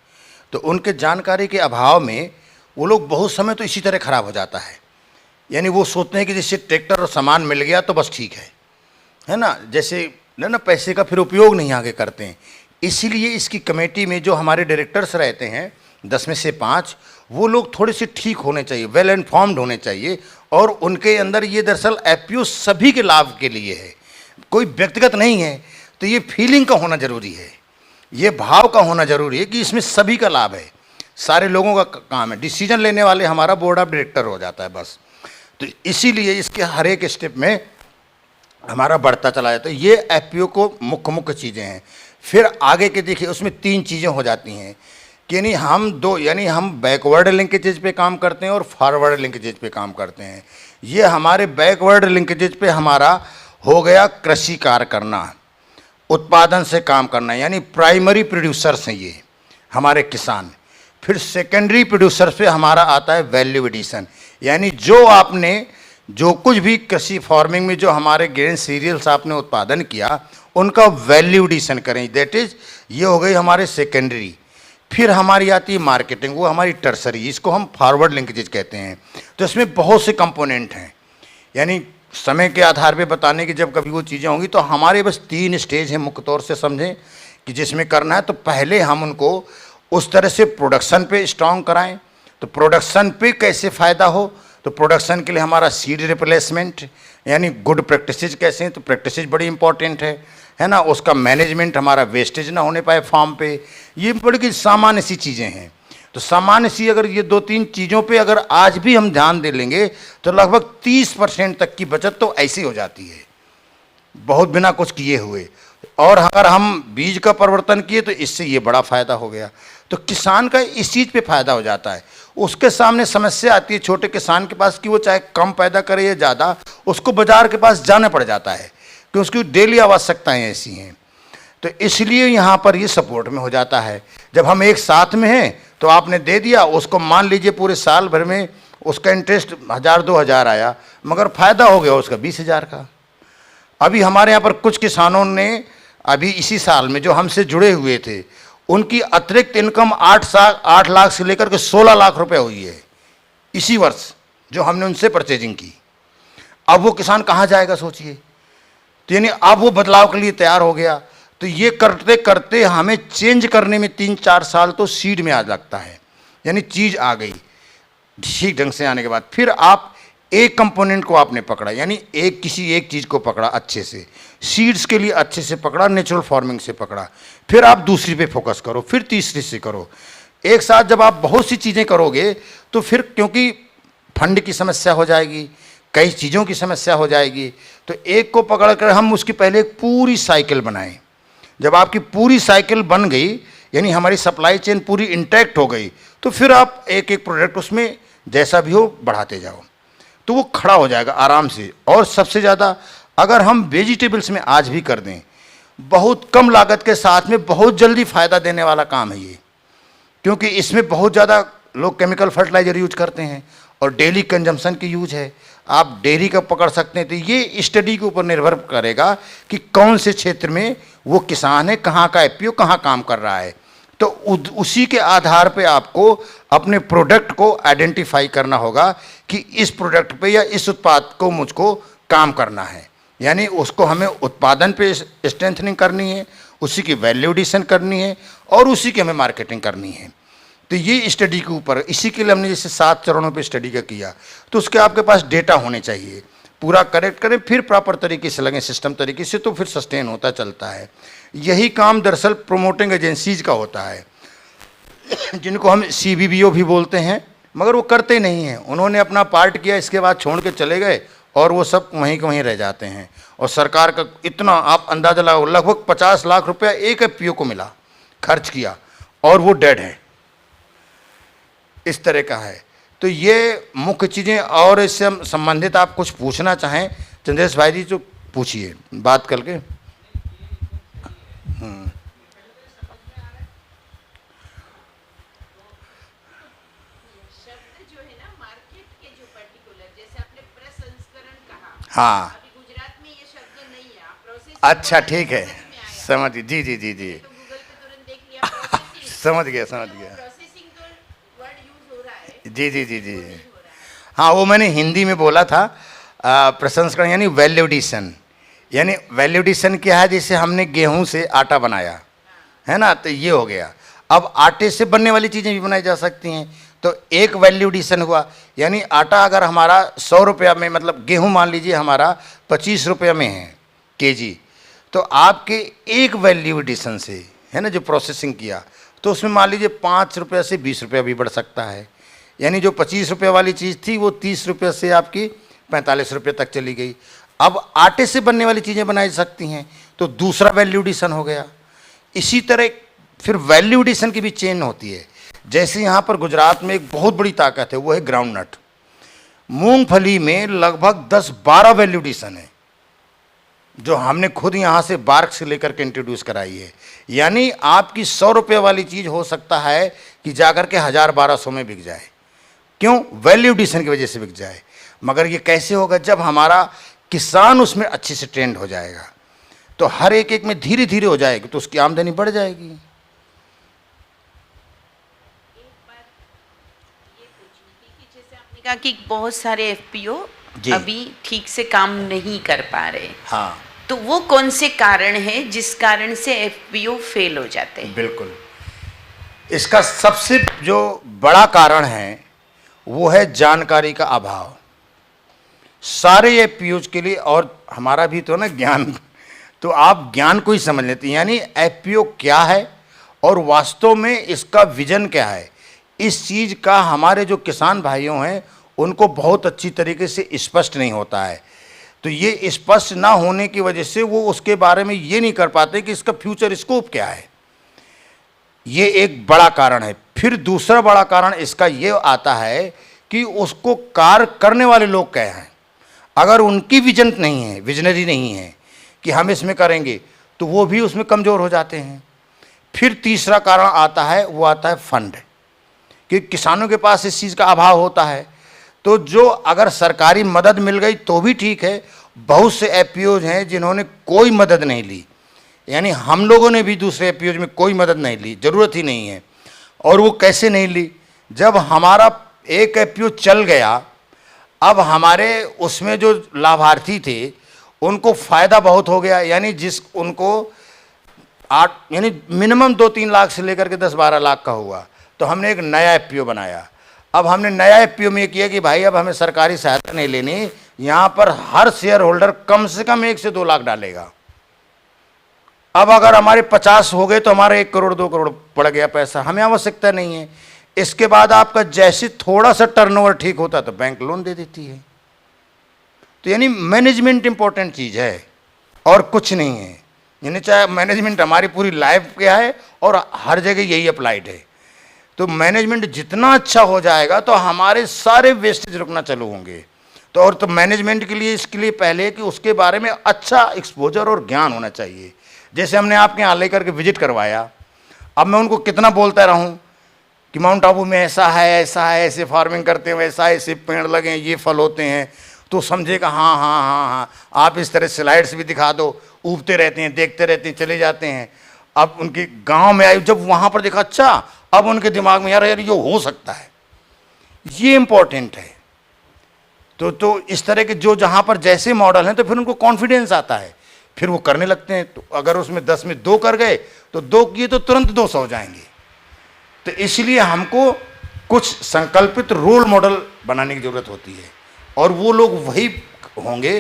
तो उनके जानकारी के अभाव में वो लोग बहुत समय तो इसी तरह ख़राब हो जाता है, यानी वो सोचते हैं कि जैसे ट्रैक्टर और सामान मिल गया तो बस ठीक है ना, जैसे ना पैसे का फिर उपयोग नहीं आगे करते हैं। इसीलिए इसकी कमेटी में जो हमारे डायरेक्टर्स रहते हैं 10 में से 5, वो लोग थोड़े से ठीक होने चाहिए, वेल इन्फॉर्म्ड होने चाहिए, और उनके अंदर ये दरअसल एफपीओ सभी के लाभ के लिए है, कोई व्यक्तिगत नहीं है। तो ये फीलिंग का होना जरूरी है, ये भाव का होना जरूरी है कि इसमें सभी का लाभ है, सारे लोगों का काम है। डिसीजन लेने वाले हमारा बोर्ड ऑफ डायरेक्टर हो जाता है बस। तो इसीलिए इसके हर एक स्टेप में हमारा बढ़ता चला जाता है। ये एफपीओ को मुख्य चीज़ें हैं। फिर आगे के देखिए उसमें 3 चीज़ें हो जाती हैं। कि यानी हम बैकवर्ड लिंकेजेज पे काम करते हैं और फॉरवर्ड लिंकेजेज पे काम करते हैं। ये हमारे बैकवर्ड लिंकेजेज पे हमारा हो गया कृषि कार्य करना, उत्पादन से काम करना, यानी प्राइमरी प्रोड्यूसर्स हैं ये हमारे किसान। फिर सेकेंडरी प्रोड्यूसर्स पे हमारा आता है वैल्यू एडिशन, यानी जो कुछ भी कृषि फार्मिंग में जो हमारे ग्रेन सीरियल्स आपने उत्पादन किया उनका वैल्यू एडिशन करें, दैट इज ये हो गई हमारे सेकेंडरी। फिर हमारी आती है मार्केटिंग, वो हमारी टर्सरी, इसको हम फॉरवर्ड लिंकेजेज कहते हैं। तो इसमें बहुत से कंपोनेंट हैं, यानी समय के आधार पे बताने की जब कभी वो चीज़ें होंगी तो हमारे बस 3 स्टेज हैं मुख्य तौर से समझें कि जिसमें करना है। तो पहले हम उनको उस तरह से प्रोडक्शन पे स्ट्रॉन्ग कराएं। तो प्रोडक्शन पे कैसे फ़ायदा हो, तो प्रोडक्शन के लिए हमारा सीड रिप्लेसमेंट यानी गुड प्रैक्टिसेज कैसे हैं, तो प्रैक्टिसेज बड़ी इंपॉर्टेंट है ना। उसका मैनेजमेंट, हमारा वेस्टेज ना होने पाए फार्म पे, ये बड़ी सामान्य सी चीज़ें हैं। तो सामान्य सी अगर ये 2-3 चीज़ों पे अगर आज भी हम ध्यान दे लेंगे तो लगभग 30% तक की बचत तो ऐसी हो जाती है, बहुत बिना कुछ किए हुए। और अगर हम बीज का परिवर्तन किए तो इससे ये बड़ा फ़ायदा हो गया। तो किसान का इस चीज़ पे फ़ायदा हो जाता है। उसके सामने समस्या आती है छोटे किसान के पास कि वो चाहे कम पैदा करे या ज़्यादा, उसको बाज़ार के पास जाना पड़ जाता है कि उसकी डेली आवश्यकताएँ ऐसी हैं। तो इसलिए यहाँ पर ये सपोर्ट में हो जाता है। जब हम एक साथ में हैं तो आपने दे दिया उसको, मान लीजिए पूरे साल भर में उसका इंटरेस्ट 1000-2000 आया, मगर फ़ायदा हो गया उसका 20,000 का। अभी हमारे यहाँ पर कुछ किसानों ने अभी इसी साल में जो हमसे जुड़े हुए थे, उनकी अतिरिक्त इनकम 8 लाख से लेकर के 16 लाख रुपए हुई है इसी वर्ष जो हमने उनसे परचेजिंग की। अब वो किसान कहाँ जाएगा सोचिए। तो यानी अब वो बदलाव के लिए तैयार हो गया। तो ये करते करते हमें चेंज करने में 3-4 साल तो सीड में आ लगता है, यानी चीज़ आ गई ठीक ढंग से आने के बाद फिर आप एक कंपोनेंट को आपने पकड़ा, यानी किसी एक चीज़ को पकड़ा अच्छे से, सीड्स के लिए अच्छे से पकड़ा, नेचुरल फार्मिंग से पकड़ा, फिर आप दूसरी पे फोकस करो, फिर तीसरी से करो। एक साथ जब आप बहुत सी चीज़ें करोगे तो फिर क्योंकि फंड की समस्या हो जाएगी, कई चीज़ों की समस्या हो जाएगी, तो एक को पकड़ कर हम उसकी पहले एक पूरी साइकिल बनाएं। जब आपकी पूरी साइकिल बन गई, यानी हमारी सप्लाई चेन पूरी इंटैक्ट हो गई, तो फिर आप एक एक प्रोडक्ट उसमें जैसा भी हो बढ़ाते जाओ, तो वो खड़ा हो जाएगा आराम से। और सबसे ज़्यादा अगर हम वेजिटेबल्स में आज भी कर दें, बहुत कम लागत के साथ में बहुत जल्दी फ़ायदा देने वाला काम है ये, क्योंकि इसमें बहुत ज़्यादा लोग केमिकल फर्टिलाइज़र यूज करते हैं और डेली कंजम्पशन की यूज है। आप डेयरी का पकड़ सकते हैं। तो ये स्टडी के ऊपर निर्भर करेगा कि कौन से क्षेत्र में वो किसान है, कहाँ का एफपीओ कहाँ काम कर रहा है। तो उसी के आधार पे आपको अपने प्रोडक्ट को आइडेंटिफाई करना होगा कि इस प्रोडक्ट पे या इस उत्पाद को मुझको काम करना है, यानी उसको हमें उत्पादन पे स्ट्रेंथनिंग करनी है, उसी की वैल्यू एडिशन करनी है और उसी की हमें मार्केटिंग करनी है। तो ये स्टडी के ऊपर, इसी के लिए हमने जैसे 7 चरणों पे स्टडी का किया, तो उसके आपके पास डेटा होने चाहिए, पूरा करेक्ट करें, फिर प्रॉपर तरीके से लगें सिस्टम तरीके से, तो फिर सस्टेन होता चलता है। यही काम दरअसल प्रोमोटिंग एजेंसीज का होता है, जिनको हम CBBO भी बोलते हैं, मगर वो करते नहीं हैं। उन्होंने अपना पार्ट किया, इसके बाद छोड़ के चले गए और वो सब वहीं के वहीं रह जाते हैं। और सरकार का इतना आप अंदाज़ा लगाओ, लगभग 50 लाख रुपया एक एफपीओ को मिला, खर्च किया, और वो डेड है, इस तरह का है। तो ये मुख्य चीज़ें। और इससे संबंधित आप कुछ पूछना चाहें चंद्रेश भाई जी, तो पूछिए बात करके। शब्द जो है ना मार्केट के जो पर्टिकुलर, जैसे आपने प्रसंस्करण कहा, हाँ, अभी गुजरात में ये शब्द नहीं है, आप प्रोसेस, अच्छा ठीक है, समझ गई। जी जी जी जी, तो गूगल पे तुरंत देख लिया प्रोसेसिंग, समझ गया समझ गया। प्रोसेसिंग तो वर्ड यूज हो रहा है, जी जी जी जी, हाँ वो मैंने हिंदी में बोला था। प्रसंस्करण यानी वैल्यू एडिशन, यानी वैल्यू एडिशन क्या है, जैसे हमने गेहूं से आटा बनाया है ना, तो ये हो गया। अब आटे से बनने वाली चीज़ें भी बनाई जा सकती हैं, तो एक वैल्यू एडिशन हुआ। यानी आटा अगर हमारा 100 रुपया में, मतलब गेहूं मान लीजिए हमारा 25 रुपये में है केजी, तो आपके एक वैल्यू एडिशन से है ना जो प्रोसेसिंग किया, तो उसमें मान लीजिए 5 रुपये से 20 रुपया भी बढ़ सकता है। यानी जो 25 रुपये वाली चीज़ थी वो 30 रुपये से आपकी 45 रुपये तक चली गई। अब आटे से बनने वाली चीज़ें बनाई जा सकती हैं, तो दूसरा वैल्यू एडिशन हो गया। इसी तरह फिर वैल्यू एडिशन की भी चेन होती है। जैसे यहाँ पर गुजरात में एक बहुत बड़ी ताकत है, वो है ग्राउंड नट। मूंगफली में लगभग 10-12 वैल्यू एडिशन है, जो हमने खुद यहाँ से बार्क से लेकर के इंट्रोड्यूस कराई है। यानी आपकी 100 रुपये वाली चीज़ हो सकता है कि जाकर के 1000-1200 में बिक जाए। क्यों? वैल्यू एडिशन की वजह से बिक जाए। मगर ये कैसे होगा? जब हमारा किसान उसमें अच्छे से ट्रेंड हो जाएगा, तो हर एक एक में धीरे धीरे हो जाएगी, तो उसकी आमदनी बढ़ जाएगी। एक बात ये पूछनी थी कि जैसे आपने कहा कि बहुत सारे एफपीओ जी। अभी ठीक से काम नहीं कर पा रहे, हाँ, तो वो कौन से कारण है जिस कारण से एफपीओ फेल हो जाते हैं? बिल्कुल। इसका सबसे जो बड़ा कारण है वो है जानकारी का अभाव। सारे एफपीओज के लिए, और हमारा भी तो ना ज्ञान, तो आप ज्ञान को ही समझ लेते हैं। यानी एफपीओ क्या है और वास्तव में इसका विजन क्या है, इस चीज़ का हमारे जो किसान भाइयों हैं उनको बहुत अच्छी तरीके से स्पष्ट नहीं होता है। तो ये स्पष्ट ना होने की वजह से वो उसके बारे में ये नहीं कर पाते कि इसका फ्यूचर स्कोप क्या है। ये एक बड़ा कारण है। फिर दूसरा बड़ा कारण इसका ये आता है कि उसको कार्य करने वाले लोग क्या हैं। अगर उनकी विजन नहीं है, विजनरी नहीं है कि हम इसमें करेंगे, तो वो भी उसमें कमज़ोर हो जाते हैं। फिर तीसरा कारण आता है, वो आता है फंड, कि किसानों के पास इस चीज़ का अभाव होता है। तो जो अगर सरकारी मदद मिल गई तो भी ठीक है, बहुत से एफपीओज हैं जिन्होंने कोई मदद नहीं ली। यानी हम लोगों ने भी दूसरे एफपीओज में कोई मदद नहीं ली, ज़रूरत ही नहीं है। और वो कैसे नहीं ली? जब हमारा एक एफपीओ चल गया, अब हमारे उसमें जो लाभार्थी थे उनको फ़ायदा बहुत हो गया। यानी उनको 8 यानी मिनिमम 2-3 लाख से लेकर के 10-12 लाख का हुआ, तो हमने एक नया एफपीओ बनाया। अब हमने नया एफपीओ में ये किया कि भाई अब हमें सरकारी सहायता नहीं लेनी, यहाँ पर हर शेयर होल्डर कम से कम 1 से 2 लाख डालेगा। अब अगर हमारे 50 हो गए तो हमारा 1 करोड़ 2 करोड़ पड़ गया पैसा, हमें आवश्यकता नहीं है। इसके बाद आपका जैसे थोड़ा सा टर्नओवर ठीक होता है तो बैंक लोन दे देती है। तो यानी मैनेजमेंट इंपॉर्टेंट चीज़ है और कुछ नहीं है। यानी चाहे मैनेजमेंट हमारी पूरी लाइफ क्या है और हर जगह यही अप्लाइड है। तो मैनेजमेंट जितना अच्छा हो जाएगा तो हमारे सारे वेस्टेज रुकना चालू होंगे। तो मैनेजमेंट के लिए इसके लिए पहले कि उसके बारे में अच्छा एक्सपोजर और ज्ञान होना चाहिए। जैसे हमने आपके यहाँ लेकर के विजिट करवाया, अब मैं उनको कितना बोलता रहूँ कि माउंट आबू में ऐसा है, ऐसे फार्मिंग करते हैं, वैसा है, ऐसे पेड़ लगे हैं, ये फल होते हैं, तो समझेगा हाँ हाँ हाँ हाँ। आप इस तरह स्लाइड्स भी दिखा दो, उबते रहते हैं, देखते रहते हैं, चले जाते हैं। अब उनके गांव में आए, जब वहाँ पर देखा, अच्छा, अब उनके दिमाग में यार ये हो सकता है, ये इम्पोर्टेंट है। तो इस तरह के जो जहाँ पर जैसे मॉडल हैं, तो फिर उनको कॉन्फिडेंस आता है, फिर वो करने लगते हैं। तो अगर उसमें 10 में 2 कर गए तो 2 किए तो तुरंत 200 हो जाएंगे। तो इसलिए हमको कुछ संकल्पित रोल मॉडल बनाने की ज़रूरत होती है, और वो लोग वही होंगे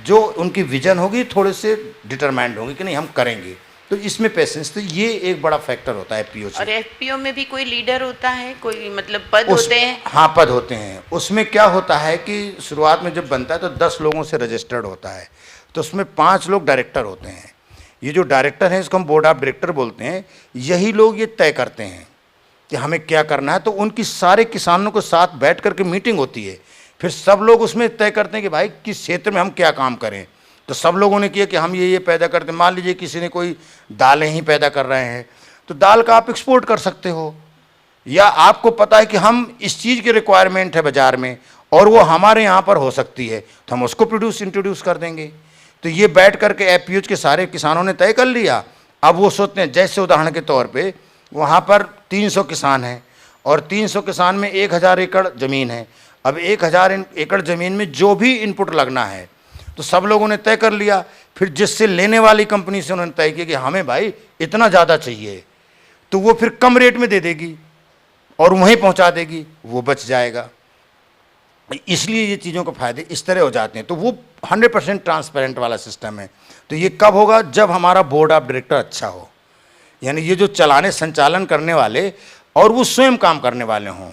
जो उनकी विजन होगी, थोड़े से डिटरमाइंड होंगे कि नहीं हम करेंगे। तो इसमें पेशेंस, तो ये एक बड़ा फैक्टर होता है एफपीओ से। और एफपीओ में भी कोई लीडर होता है, कोई मतलब पद होते हैं? हाँ, पद होते हैं। उसमें क्या होता है कि शुरुआत में जब बनता है तो 10 लोगों से रजिस्टर्ड होता है, तो उसमें 5 लोग डायरेक्टर होते हैं। ये जो डायरेक्टर हैं इसको हम बोर्ड ऑफ डायरेक्टर बोलते हैं। यही लोग ये तय करते हैं कि हमें क्या करना है। तो उनकी सारे किसानों के साथ बैठ करके मीटिंग होती है, फिर सब लोग उसमें तय करते हैं कि भाई किस क्षेत्र में हम क्या काम करें। तो सब लोगों ने किया कि हम ये पैदा करते हैं। मान लीजिए किसी ने कोई दालें ही पैदा कर रहे हैं, तो दाल का आप एक्सपोर्ट कर सकते हो, या आपको पता है कि हम इस चीज़ की रिक्वायरमेंट है बाज़ार में और वो हमारे यहाँ पर हो सकती है, तो हम उसको इंट्रोड्यूस कर देंगे। तो ये बैठ करके एफपीओज के सारे किसानों ने तय कर लिया। अब वो सोचते हैं, जैसे उदाहरण के तौर पे वहाँ पर 300 किसान हैं और 300 किसान में 1000 एकड़ ज़मीन है। अब 1000 एकड़ ज़मीन में जो भी इनपुट लगना है तो सब लोगों ने तय कर लिया। फिर जिससे लेने वाली कंपनी से उन्होंने तय किया कि हमें भाई इतना ज़्यादा चाहिए, तो वो फिर कम रेट में दे देगी और वहीं पहुँचा देगी, वो बच जाएगा। इसलिए ये चीज़ों के फायदे इस तरह हो जाते हैं। तो वो 100% ट्रांसपेरेंट वाला सिस्टम है। तो ये कब होगा? जब हमारा बोर्ड ऑफ डायरेक्टर अच्छा हो, यानी ये जो चलाने संचालन करने वाले और वो स्वयं काम करने वाले हों,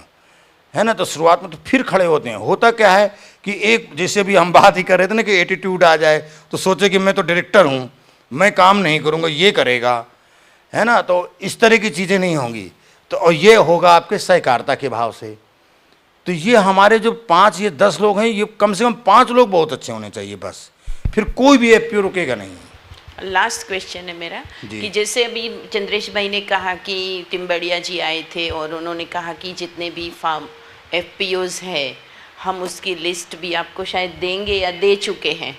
है ना। तो शुरुआत में तो फिर खड़े होते हैं। होता क्या है कि एक, जैसे भी हम बात ही कर रहे थे ना कि एटीट्यूड आ जाए, तो सोचे कि मैं तो डायरेक्टर हूँ, मैं काम नहीं करूँगा, ये करेगा, है ना। तो इस तरह की चीज़ें नहीं होंगी। तो और ये होगा आपके सहकारिता के भाव से। तो ये हमारे जो 5 ये 10 लोग हैं, ये कम से कम 5 लोग बहुत अच्छे होने चाहिए, बस फिर कोई भी एफपीओ रुकेगा नहीं। लास्ट क्वेश्चन है मेरा जी। कि जैसे अभी चंद्रेश भाई ने कहा कि टिम्बड़िया जी आए थे और उन्होंने कहा कि जितने भी फार्म एफपीओज है हम उसकी लिस्ट भी आपको शायद देंगे या दे चुके हैं।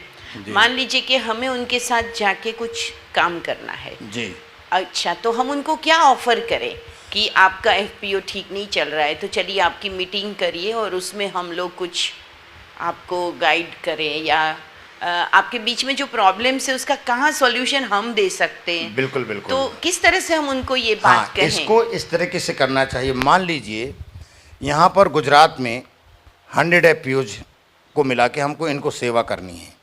मान लीजिए कि हमें उनके साथ जाके कुछ काम करना है जी। अच्छा, तो हम उनको क्या ऑफर करें कि आपका एफपीओ ठीक नहीं चल रहा है तो चलिए आपकी मीटिंग करिए और उसमें हम लोग कुछ आपको गाइड करें, या आपके बीच में जो प्रॉब्लम्स है उसका कहाँ सॉल्यूशन हम दे सकते हैं। बिल्कुल बिल्कुल। तो किस तरह से हम उनको ये बात कहें? इसको इस तरीके से करना चाहिए। मान लीजिए यहाँ पर गुजरात में 100 एफपीओज को मिला के हमको इनको सेवा करनी है,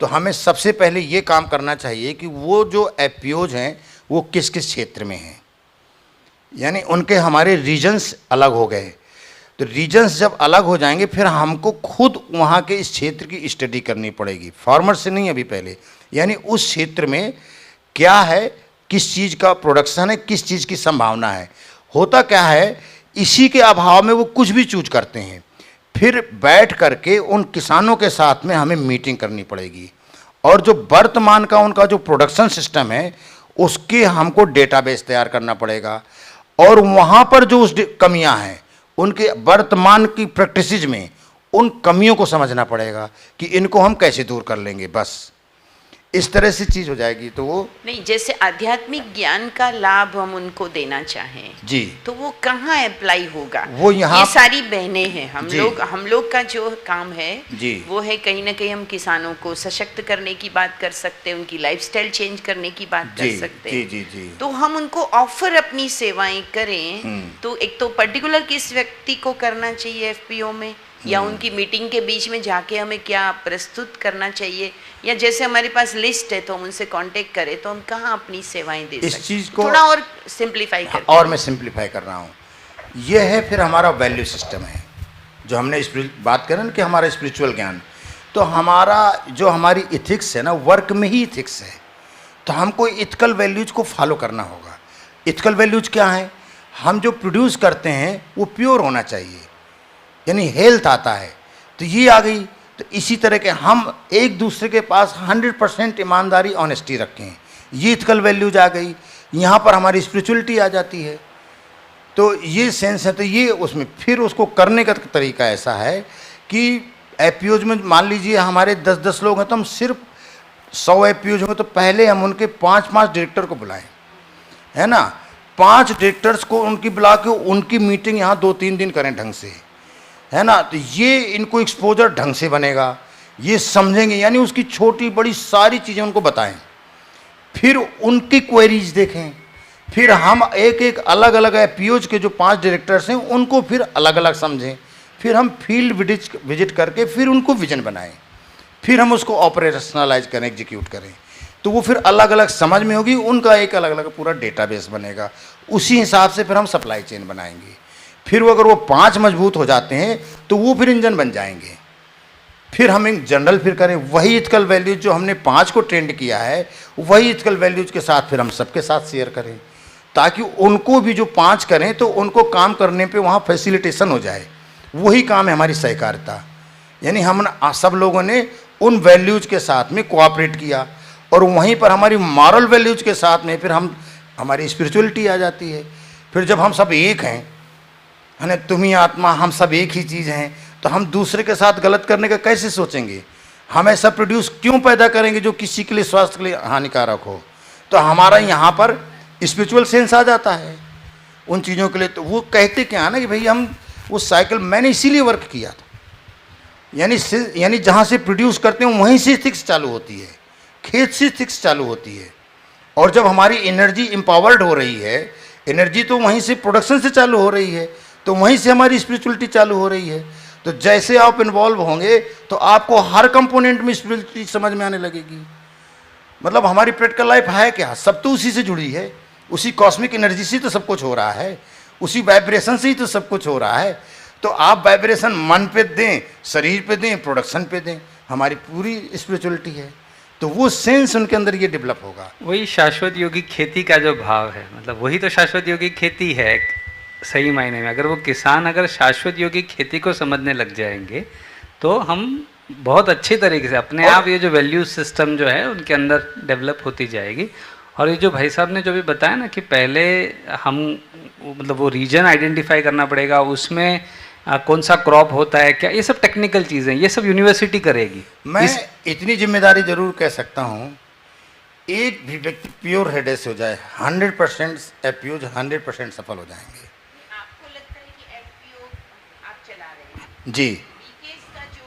तो हमें सबसे पहले ये काम करना चाहिए कि वो जो एफपीओज हैं वो किस किस क्षेत्र में हैं, यानी उनके हमारे रीजन्स अलग हो गए। तो रीजन्स जब अलग हो जाएंगे फिर हमको खुद वहाँ के इस क्षेत्र की स्टडी करनी पड़ेगी, फार्मर से नहीं अभी पहले, यानी उस क्षेत्र में क्या है, किस चीज़ का प्रोडक्शन है, किस चीज़ की संभावना है। होता क्या है, इसी के अभाव में वो कुछ भी चूज करते हैं। फिर बैठ करके उन किसानों के साथ में हमें मीटिंग करनी पड़ेगी और जो वर्तमान का उनका जो प्रोडक्शन सिस्टम है उसके हमको डेटाबेस तैयार करना पड़ेगा और वहाँ पर जो उस कमियाँ हैं उनके वर्तमान की प्रैक्टिसेज में उन कमियों को समझना पड़ेगा कि इनको हम कैसे दूर कर लेंगे। बस इस तरह से चीज़ हो जाएगी। तो वो नहीं, जैसे आध्यात्मिक ज्ञान का लाभ हम उनको देना चाहें जी, तो वो कहाँ अप्लाई होगा? वो यहाँ ये सारी बहनें हैं, जी। हम लोग का जो काम है जी। वो है कहीं ना कहीं हम किसानों को सशक्त करने की बात कर सकते हैं, उनकी लाइफस्टाइल चेंज करने की बात कर जी सकते जी हैं। जी जी। तो हम उनको ऑफर अपनी सेवाएं करें तो एक तो पर्टिकुलर किस व्यक्ति को करना चाहिए एफपीओ में, या उनकी मीटिंग के बीच में जाके हमें क्या प्रस्तुत करना चाहिए, या जैसे हमारे पास लिस्ट है तो हम उनसे कांटेक्ट करें तो हम कहाँ अपनी सेवाएं दे इस सकते चीज़ हैं? को थोड़ा और सिंप्लीफाई कर। और मैं सिंप्लीफाई कर रहा हूँ। ये है फिर हमारा वैल्यू सिस्टम है जो हमने बात करें ना कि हमारा स्पिरिचुअल ज्ञान, तो हमारा जो हमारी इथिक्स है ना, वर्क में ही इथिक्स है। तो हमको इथिकल वैल्यूज को फॉलो करना होगा। इथिकल वैल्यूज क्या हैं? हम जो प्रोड्यूस करते हैं वो प्योर होना चाहिए, यानी हेल्थ आता है, तो ये आ गई। तो इसी तरह के हम एक दूसरे के पास 100% ईमानदारी ऑनेस्टी रखें, ये इथिकल वैल्यूज आ गई। यहाँ पर हमारी स्पिरिचुअलिटी आ जाती है। तो ये सेंस है। तो ये उसमें फिर उसको करने का तरीका ऐसा है कि एफपीओज में मान लीजिए हमारे 10-10 लोग हैं तो हम सिर्फ 100 एफपीओज होंगे तो पहले हम उनके 5-5 डायरेक्टर को बुलाएं, है ना, 5 डायरेक्टर्स को उनकी बुला के उनकी मीटिंग यहाँ 2-3 दिन करें ढंग से, है ना। तो ये इनको एक्सपोजर ढंग से बनेगा, ये समझेंगे, यानी उसकी छोटी बड़ी सारी चीज़ें उनको बताएं। फिर उनकी क्वेरीज देखें। फिर हम एक एक अलग अलग एफपीओज के जो 5 डायरेक्टर्स हैं उनको फिर अलग अलग समझें। फिर हम फील्ड विजिट करके फिर उनको विजन बनाएं। फिर हम उसको ऑपरेशनलाइज करें, एग्जीक्यूट करें। तो वो फिर अलग अलग समझ में होगी, उनका एक अलग अलग पूरा डेटाबेस बनेगा। उसी हिसाब से फिर हम सप्लाई चेन बनाएंगे। फिर वो अगर वो 5 मजबूत हो जाते हैं तो वो फिर इंजन बन जाएंगे। फिर हम एक जनरल फिर करें वही इथिकल वैल्यूज जो हमने 5 को ट्रेंड किया है, वही इथिकल वैल्यूज के साथ फिर हम सबके साथ शेयर करें, ताकि उनको भी जो 5 करें तो उनको काम करने पे वहाँ फैसिलिटेशन हो जाए। वही काम है हमारी सहकारिता, यानी हम सब लोगों ने उन वैल्यूज के साथ में कोऑपरेट किया और वहीं पर हमारी मॉरल वैल्यूज के साथ में फिर हम हमारी स्पिरिचुअलिटी आ जाती है। फिर जब हम सब एक हैं, है ना, तुम ही आत्मा, हम सब एक ही चीज़ हैं, तो हम दूसरे के साथ गलत करने का कैसे सोचेंगे? हम ऐसा प्रोड्यूस क्यों पैदा करेंगे जो किसी के लिए स्वास्थ्य के लिए हानिकारक हो? तो हमारा यहाँ पर स्पिरिचुअल सेंस आ जाता है उन चीज़ों के लिए। तो वो कहते क्या ना कि भाई हम वो साइकिल मैंने इसीलिए वर्क किया था, यानी जहाँ से प्रोड्यूस करते हैं वहीं से इथिक्स चालू होती है, खेत से इथिक्स चालू होती है। और जब हमारी एनर्जी एम्पावर्ड हो रही है, एनर्जी तो वहीं से प्रोडक्शन से चालू हो रही है, तो वहीं से हमारी स्पिरिचुअलिटी चालू हो रही है। तो जैसे आप इन्वॉल्व होंगे तो आपको हर कंपोनेंट में स्पिरिचुअलिटी समझ में आने लगेगी। मतलब हमारी प्रैक्टिकल लाइफ है क्या? सब तो उसी से जुड़ी है, उसी कॉस्मिक एनर्जी से तो सब कुछ हो रहा है, उसी वाइब्रेशन से ही तो सब कुछ हो रहा है। तो आप वाइब्रेशन मन पे दें, शरीर पे दें, प्रोडक्शन पे दें, हमारी पूरी स्पिरिचुअलिटी है। तो वो सेंस उनके अंदर ये डेवलप होगा। वही शाश्वत योगी खेती का जो भाव है, मतलब वही तो शाश्वत योगी खेती है। सही मायने में अगर वो किसान अगर शाश्वत योगी खेती को समझने लग जाएंगे तो हम बहुत अच्छी तरीके से अपने आप ये जो वैल्यू सिस्टम जो है उनके अंदर डेवलप होती जाएगी। और ये जो भाई साहब ने जो भी बताया ना कि पहले हम मतलब वो रीजन आइडेंटिफाई करना पड़ेगा, उसमें कौन सा क्रॉप होता है क्या, ये सब टेक्निकल चीज़ें, ये सब यूनिवर्सिटी करेगी। मैं इतनी जिम्मेदारी जरूर कह सकता हूँ, एक भी व्यक्ति प्योर हेडेड से हो जाए 100% एफपीओज 100% सफल हो जाएंगे। आपको लगता है कि एफपीओ आप चला रहे हैं, जी बीकेएस का जो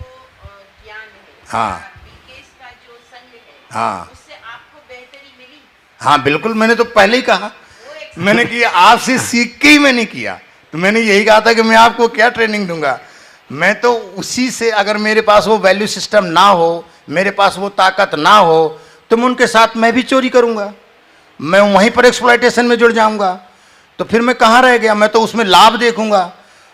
ज्ञान है, हाँ बीकेएस का जो संघ है, हाँ उससे आपको बेहतरी मिली? हाँ बिल्कुल, मैंने तो पहले ही कहा, मैंने किया आपसे सीख के ही मैंने किया। तो मैंने यही कहा था कि मैं आपको क्या ट्रेनिंग दूंगा, मैं तो उसी से, अगर मेरे पास वो वैल्यू सिस्टम ना हो, मेरे पास वो ताकत ना हो, तो मैं उनके साथ मैं भी चोरी करूंगा, मैं वहीं पर एक्सप्लॉयटेशन में जुड़ जाऊंगा। तो फिर मैं कहाँ रह गया, मैं तो उसमें लाभ देखूंगा।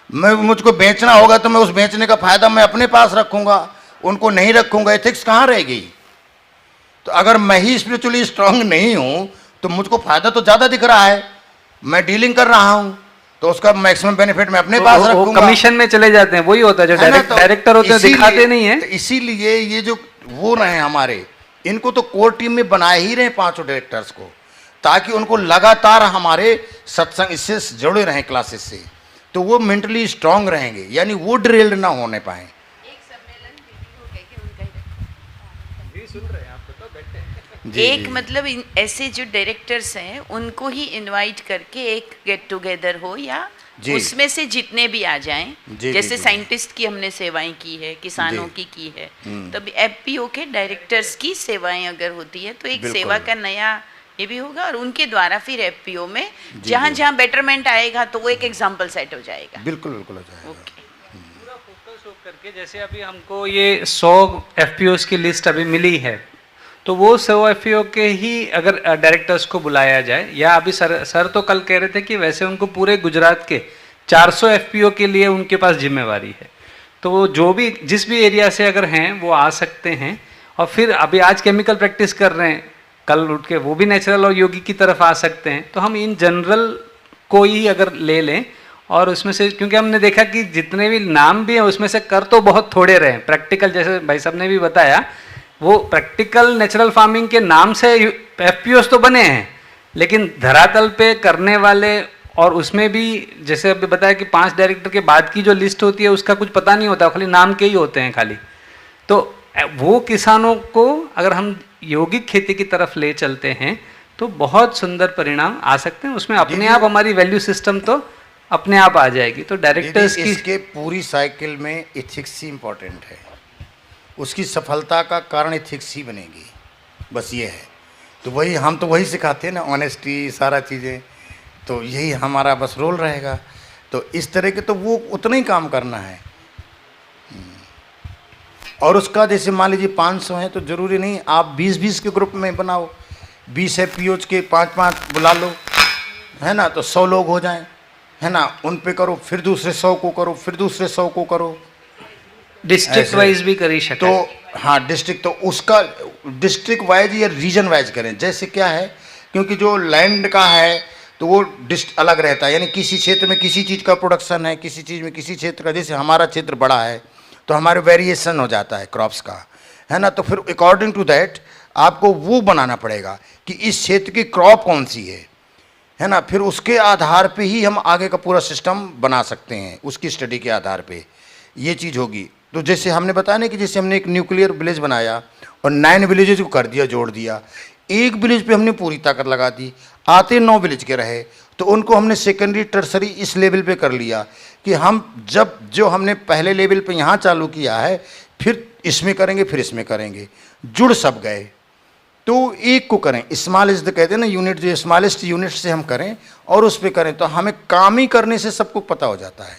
मैं मुझको बेचना होगा तो मैं उस बेचने का फायदा मैं अपने पास रखूंगा, उनको नहीं रखूंगा, एथिक्स कहाँ रह गई। तो अगर मैं ही स्पिरिचुअली स्ट्रांग नहीं हूं तो मुझको फायदा तो ज़्यादा दिख रहा है, मैं डीलिंग कर रहा हूं, तो उसका मैक्सिमम बेनिफिट मैं अपने पास रखूंगा। कमीशन में चले जाते हैं, वही होता है जो डायरेक्टर होते हैं, दिखाते नहीं है। तो इसीलिए ये जो वो रहे हमारे, इनको तो कोर टीम में बनाए ही रहे 5 डायरेक्टर्स को, ताकि उनको लगातार हमारे सत्संग इससे जुड़े रहें क्लासेस से, तो वो मेंटली स्ट्रांग रहेंगे, यानी वो ड्रिल्ड ना होने पाए। एक मतलब ऐसे जो डायरेक्टर्स हैं उनको ही इनवाइट करके एक गेट टुगेदर हो, या उसमें से जितने भी आ जाएं, जैसे साइंटिस्ट की हमने सेवाएं की है, किसानों की है, तब एफपीओ के डायरेक्टर्स की सेवाएं अगर होती है तो एक सेवा का नया ये भी होगा, और उनके द्वारा फिर एफपीओ में जहाँ जहाँ बेटरमेंट आएगा तो वो एक एग्जाम्पल सेट हो जाएगा। बिल्कुल बिल्कुल हो जाएगा। पूरा फोकस हो करके, जैसे अभी हमको ये 100 एफपीओस की लिस्ट अभी मिली है, तो वो 100 एफपीओ के ही अगर डायरेक्टर्स को बुलाया जाए, या अभी सर तो कल कह रहे थे कि वैसे उनको पूरे गुजरात के 400 एफपीओ के लिए उनके पास जिम्मेवारी है, तो वो जो भी जिस भी एरिया से अगर हैं वो आ सकते हैं। और फिर अभी आज केमिकल प्रैक्टिस कर रहे हैं, कल उठ के वो भी नेचुरल और योगी की तरफ आ सकते हैं। तो हम इन जनरल को ही अगर ले लें, और उसमें से, क्योंकि हमने देखा कि जितने भी नाम भी हैं उसमें से कर तो बहुत थोड़े रहे, प्रैक्टिकल जैसे भाई साहब ने भी बताया, वो प्रैक्टिकल नेचुरल फार्मिंग के नाम से एफपीओस तो बने हैं, लेकिन धरातल पे करने वाले, और उसमें भी जैसे अभी बताया कि 5 डायरेक्टर के बाद की जो लिस्ट होती है उसका कुछ पता नहीं होता, खाली नाम के ही होते हैं खाली। तो वो किसानों को अगर हम यौगिक खेती की तरफ ले चलते हैं तो बहुत सुंदर परिणाम आ सकते हैं, उसमें अपने आप हमारी वैल्यू सिस्टम तो अपने आप आ जाएगी। तो डायरेक्टर्स की इसके पूरी साइकिल में एथिक्स ही इम्पोर्टेंट है, उसकी सफलता का कारण एथिक्स ही बनेगी, बस ये है। तो वही हम तो वही सिखाते हैं ना, ऑनेस्टी, सारा चीज़ें, तो यही हमारा बस रोल रहेगा। तो इस तरह के तो वो उतना ही काम करना है। और उसका जैसे मान लीजिए 500 हैं तो ज़रूरी नहीं आप 20-20 के ग्रुप में बनाओ, 20 एफपीओज के 5-5 बुला लो, है ना, तो 100 लोग हो जाएं, है ना, उन पे करो, फिर दूसरे 100 को करो, फिर दूसरे 100 को करो, डिस्ट्रिक्ट वाइज भी करी सकते। तो हाँ डिस्ट्रिक्ट, तो उसका डिस्ट्रिक्ट वाइज या रीजन वाइज करें। जैसे क्या है, क्योंकि जो लैंड का है तो वो डिस्ट अलग रहता है, यानी किसी क्षेत्र में किसी चीज़ का प्रोडक्शन है, किसी चीज़ में किसी क्षेत्र का, जैसे हमारा क्षेत्र बड़ा है तो हमारे वेरिएशन हो जाता है क्रॉप्स का, है ना, तो फिर अकॉर्डिंग टू दैट आपको वो बनाना पड़ेगा कि इस क्षेत्र की क्रॉप कौन सी है ना, फिर उसके आधार पे ही हम आगे का पूरा सिस्टम बना सकते हैं, उसकी स्टडी के आधार पे ये चीज़ होगी। तो जैसे हमने बताया ना कि जैसे हमने एक न्यूक्लियर विलेज बनाया और 9 विलेजेस को कर दिया, जोड़ दिया, एक विलेज पे हमने पूरी ताकत लगा दी, आते 9 विलेज के रहे, तो उनको हमने सेकेंडरी टर्सरी इस लेवल पे कर लिया कि हम जब जो हमने पहले लेवल पे यहाँ चालू किया है फिर इसमें करेंगे, फिर इसमें करेंगे, जुड़ सब गए। तो एक को करें, स्मॉलेस्ट कहते हैं ना यूनिट, जो स्मॉलेस्ट यूनिट से हम करें और उस पर करें, तो हमें काम ही करने से सबको पता हो जाता है,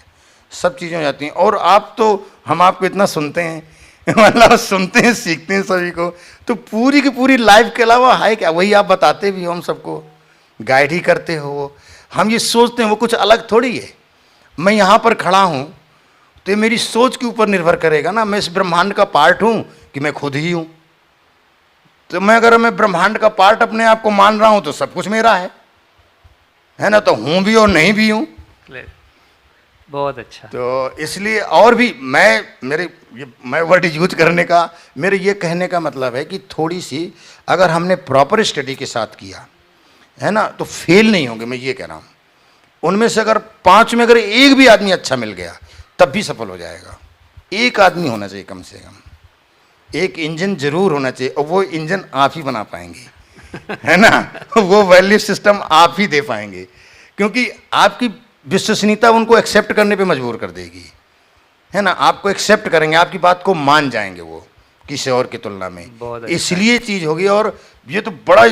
सब चीज़ें हो जाती हैं। और आप तो, हम आपको इतना सुनते हैं, मतलब सुनते हैं, सीखते हैं सभी को, तो पूरी की पूरी लाइफ के अलावा है क्या, वही आप बताते भी हो, हम सबको गाइड ही करते हो। हम ये सोचते हैं वो कुछ अलग थोड़ी है। मैं यहाँ पर खड़ा हूँ तो ये मेरी सोच के ऊपर निर्भर करेगा ना, मैं इस ब्रह्मांड का पार्ट हूँ कि मैं खुद ही हूँ। तो मैं ब्रह्मांड का पार्ट अपने आप को मान रहा हूँ तो सब कुछ मेरा है ना, तो हूँ भी और नहीं भी हूँ, क्लियर, बहुत अच्छा। तो इसलिए और भी मैं वर्ड यूज करने का, मेरे ये कहने का मतलब है कि थोड़ी सी अगर हमने प्रॉपर स्टडी के साथ किया है ना, तो फेल नहीं होंगे, मैं ये कह रहा हूँ। उनमें से अगर 5 में अगर एक भी आदमी अच्छा मिल गया तब भी सफल हो जाएगा। एक आदमी होना चाहिए कम से कम, एक इंजन जरूर होना चाहिए, और वो इंजन आप ही बना पाएंगे है ना, वो वैल्यू सिस्टम आप ही दे पाएंगे, क्योंकि आपकी विश्वसनीयता उनको एक्सेप्ट करने पे मजबूर कर देगी, है ना। आपको एक्सेप्ट करेंगे, आपकी बात को मान जाएंगे वो किसी और की तुलना में, इसलिए चीज़ होगी। और ये तो बड़ा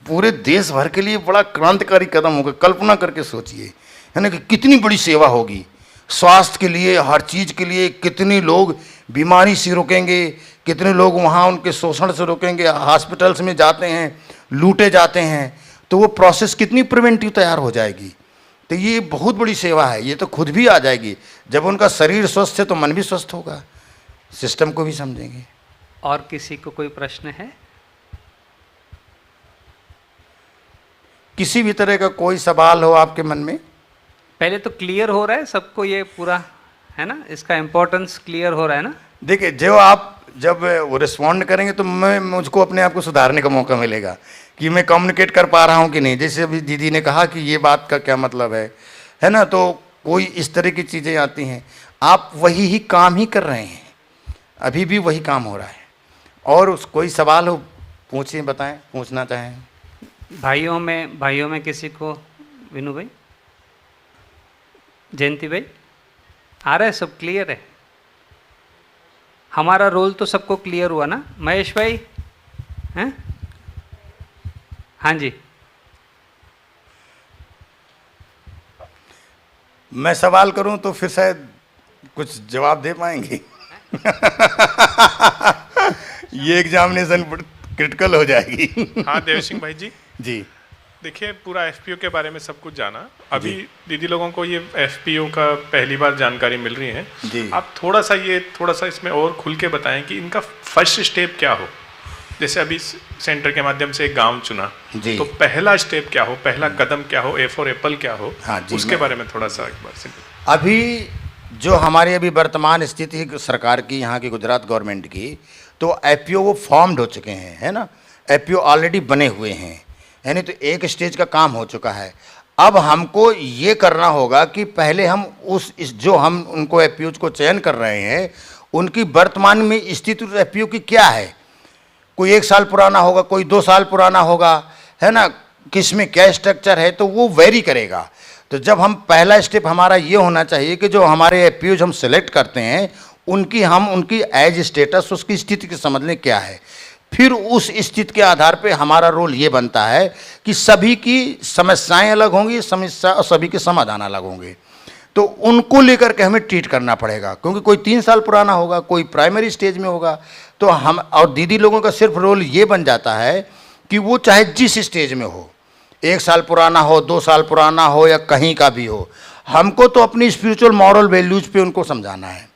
पूरे देश भर के लिए बड़ा क्रांतिकारी कदम होगा। कल्पना करके सोचिए, है ना, कि कितनी बड़ी सेवा होगी स्वास्थ्य के लिए, हर चीज़ के लिए। कितने लोग बीमारी से रोकेंगे, कितने लोग वहाँ उनके शोषण से रोकेंगे, हॉस्पिटल्स में जाते हैं लूटे जाते हैं, तो वो प्रोसेस कितनी प्रिवेंटिव तैयार हो जाएगी। तो ये बहुत बड़ी सेवा है, ये तो खुद भी आ जाएगी। जब उनका शरीर स्वस्थ है तो मन भी स्वस्थ होगा, सिस्टम को भी समझेंगे। और किसी को कोई प्रश्न है? किसी भी तरह का कोई सवाल हो आपके मन में? पहले तो क्लियर हो रहा है सबको, ये पूरा है ना, इसका इम्पोर्टेंस क्लियर हो रहा है ना। देखिए, जो आप जब वो रिस्पॉन्ड करेंगे तो मुझको अपने आप को सुधारने का मौका मिलेगा कि मैं कम्युनिकेट कर पा रहा हूँ कि नहीं। जैसे अभी दीदी ने कहा कि ये बात का क्या मतलब है ना, तो कोई इस तरह की चीज़ें आती हैं। आप वही ही काम ही कर रहे हैं, अभी भी वही काम हो रहा है। और कोई सवाल हो पूछिए, बताएं, पूछना चाहें। भाइयों में किसी को? विनू भाई, जयंती भाई, आ रहा है? सब क्लियर है? हमारा रोल तो सबको क्लियर हुआ ना? महेश भाई हैं? हाँ जी। मैं सवाल करूं तो फिर शायद कुछ जवाब दे पाएंगे ये एग्जामिनेशन क्रिटिकल हो जाएगी। हाँ देव सिंह भाई जी। जी देखिए, पूरा एफपीओ के बारे में सब कुछ जाना। अभी दीदी लोगों को ये एफपीओ का पहली बार जानकारी मिल रही है जी। आप थोड़ा सा इसमें और खुल के बताएं कि इनका फर्स्ट स्टेप क्या हो। जैसे अभी सेंटर के माध्यम से एक गांव चुना, तो पहला स्टेप क्या हो, पहला कदम क्या हो, ए फॉर एप्पल क्या हो, उसके बारे में थोड़ा सा एक बार से। अभी जो हमारी अभी वर्तमान स्थिति है सरकार की, यहाँ की गुजरात गवर्नमेंट की, तो एफपीओ वो फॉर्म्ड हो चुके हैं, है ना। एफपीओ ऑलरेडी बने हुए हैं, यानी तो एक स्टेज का काम हो चुका है। अब हमको ये करना होगा कि पहले हम जो हम उनको एफपीओ को चयन कर रहे हैं, उनकी वर्तमान में स्थिति एफपीओ की क्या है। कोई 1 साल पुराना होगा, कोई 2 साल पुराना होगा, है ना, किस में क्या स्ट्रक्चर है, तो वो वेरी करेगा। तो जब हम पहला स्टेप हमारा ये होना चाहिए कि जो हमारे एफपीओ हम सेलेक्ट करते हैं उनकी एज स्टेटस, उसकी स्थिति की समझ लें क्या है। फिर उस स्थिति के आधार पे हमारा रोल ये बनता है कि सभी की समस्याएं अलग होंगी, समस्या और सभी के समाधान अलग होंगे, तो उनको लेकर के हमें ट्रीट करना पड़ेगा। क्योंकि कोई 3 साल पुराना होगा, कोई प्राइमरी स्टेज में होगा, तो हम और दीदी लोगों का सिर्फ रोल ये बन जाता है कि वो चाहे जिस स्टेज में हो, 1 साल पुराना हो, 2 साल पुराना हो, या कहीं का भी हो, हमको तो अपनी स्पिरिचुअल मॉरल वैल्यूज पे उनको समझाना है।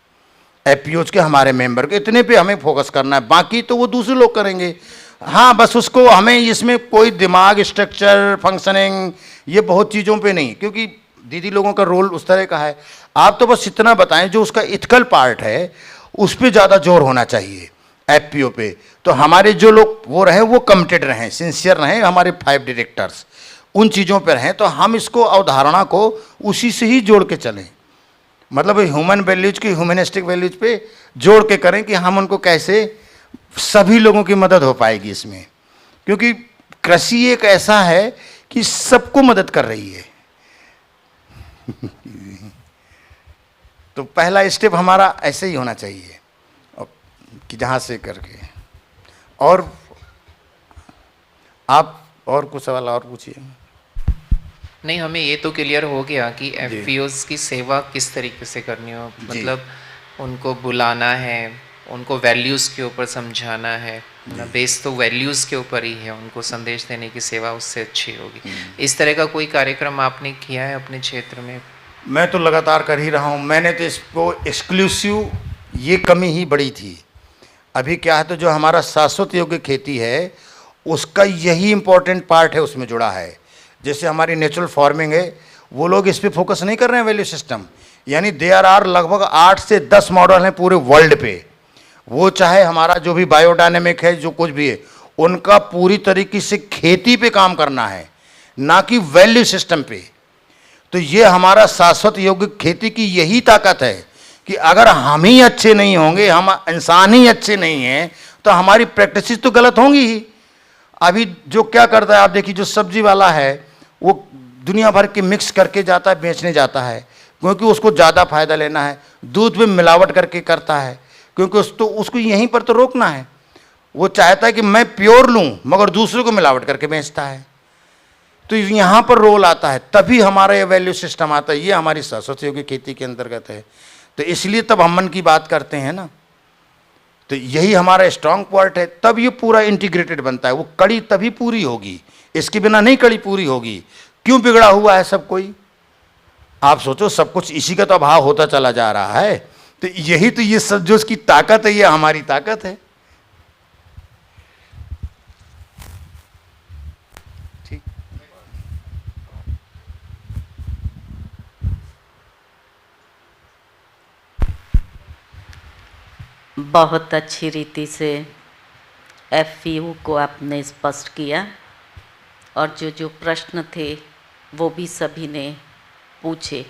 एफपीओज के हमारे मेंबर को इतने पे हमें फोकस करना है, बाकी तो वो दूसरे लोग करेंगे। हाँ, बस उसको हमें इसमें कोई दिमाग, स्ट्रक्चर, फंक्शनिंग, ये बहुत चीज़ों पे नहीं, क्योंकि दीदी लोगों का रोल उस तरह का है। आप तो बस इतना बताएं जो उसका इथिकल पार्ट है उस पर ज़्यादा जोर होना चाहिए एफपीओ पे। तो हमारे जो लोग वो रहे, वो कमिटेड रहें, सिंसियर रहें, हमारे 5 डायरेक्टर्स उन चीज़ों पर रहें। तो हम इसको अवधारणा को उसी से ही जोड़ के चलें, मतलब ह्यूमन वैल्यूज की, ह्यूमनिस्टिक वैल्यूज पे जोड़ के करें कि हम उनको कैसे सभी लोगों की मदद हो पाएगी इसमें। क्योंकि कृषि एक ऐसा है कि सबको मदद कर रही है तो पहला स्टेप हमारा ऐसे ही होना चाहिए कि जहाँ से करके। और आप और कुछ सवाल और पूछिए। नहीं, हमें ये तो क्लियर हो गया कि एफपीओज की सेवा किस तरीके से करनी हो, मतलब उनको बुलाना है, उनको वैल्यूज़ के ऊपर समझाना है, बेस तो वैल्यूज़ के ऊपर ही है, उनको संदेश देने की सेवा उससे अच्छी होगी। इस तरह का कोई कार्यक्रम आपने किया है अपने क्षेत्र में? मैं तो लगातार कर ही रहा हूँ। मैंने तो इसको एक्सक्लूसिव, ये कमी ही बड़ी थी। अभी क्या है, तो जो हमारा शाश्वत योग्य खेती है उसका यही इम्पोर्टेंट पार्ट है, उसमें जुड़ा है। जैसे हमारी नेचुरल फार्मिंग है, वो लोग इस पे फोकस नहीं कर रहे हैं वैल्यू सिस्टम। यानी देयर आर लगभग 8 से 10 मॉडल हैं पूरे वर्ल्ड पे। वो चाहे हमारा जो भी बायोडायनेमिक है, जो कुछ भी है, उनका पूरी तरीके से खेती पे काम करना है, ना कि वैल्यू सिस्टम पे। तो ये हमारा शाश्वत यौगिक खेती की यही ताकत है कि अगर हम ही अच्छे नहीं होंगे, हम इंसान ही अच्छे नहीं हैं, तो हमारी प्रैक्टिसेस तो गलत होंगी ही। अभी जो क्या करता है आप देखिए, जो सब्जी वाला है वो दुनिया भर के मिक्स करके जाता है, बेचने जाता है, क्योंकि उसको ज़्यादा फायदा लेना है। दूध में मिलावट करके करता है, क्योंकि उसको यहीं पर तो रोकना है। वो चाहता है कि मैं प्योर लूँ, मगर दूसरे को मिलावट करके बेचता है। तो यहाँ पर रोल आता है, तभी हमारा ये वैल्यू सिस्टम आता है। ये हमारी शाश्वत यौगिक खेती के अंतर्गत है। तो इसलिए तब हम मन की बात करते हैं ना, तो यही हमारा स्ट्रांग पॉइंट है। तब ये पूरा इंटीग्रेटेड बनता है। वो कड़ी तभी पूरी होगी, इसके बिना नहीं कड़ी पूरी होगी। क्यों बिगड़ा हुआ है सब कोई? आप सोचो, सब कुछ इसी का तो अभाव होता चला जा रहा है। तो यही तो ये सब जो इसकी ताकत है, ये हमारी ताकत है। ठीक। बहुत अच्छी रीति से एफपीओ को आपने स्पष्ट किया, और जो प्रश्न थे वो भी सभी ने पूछे।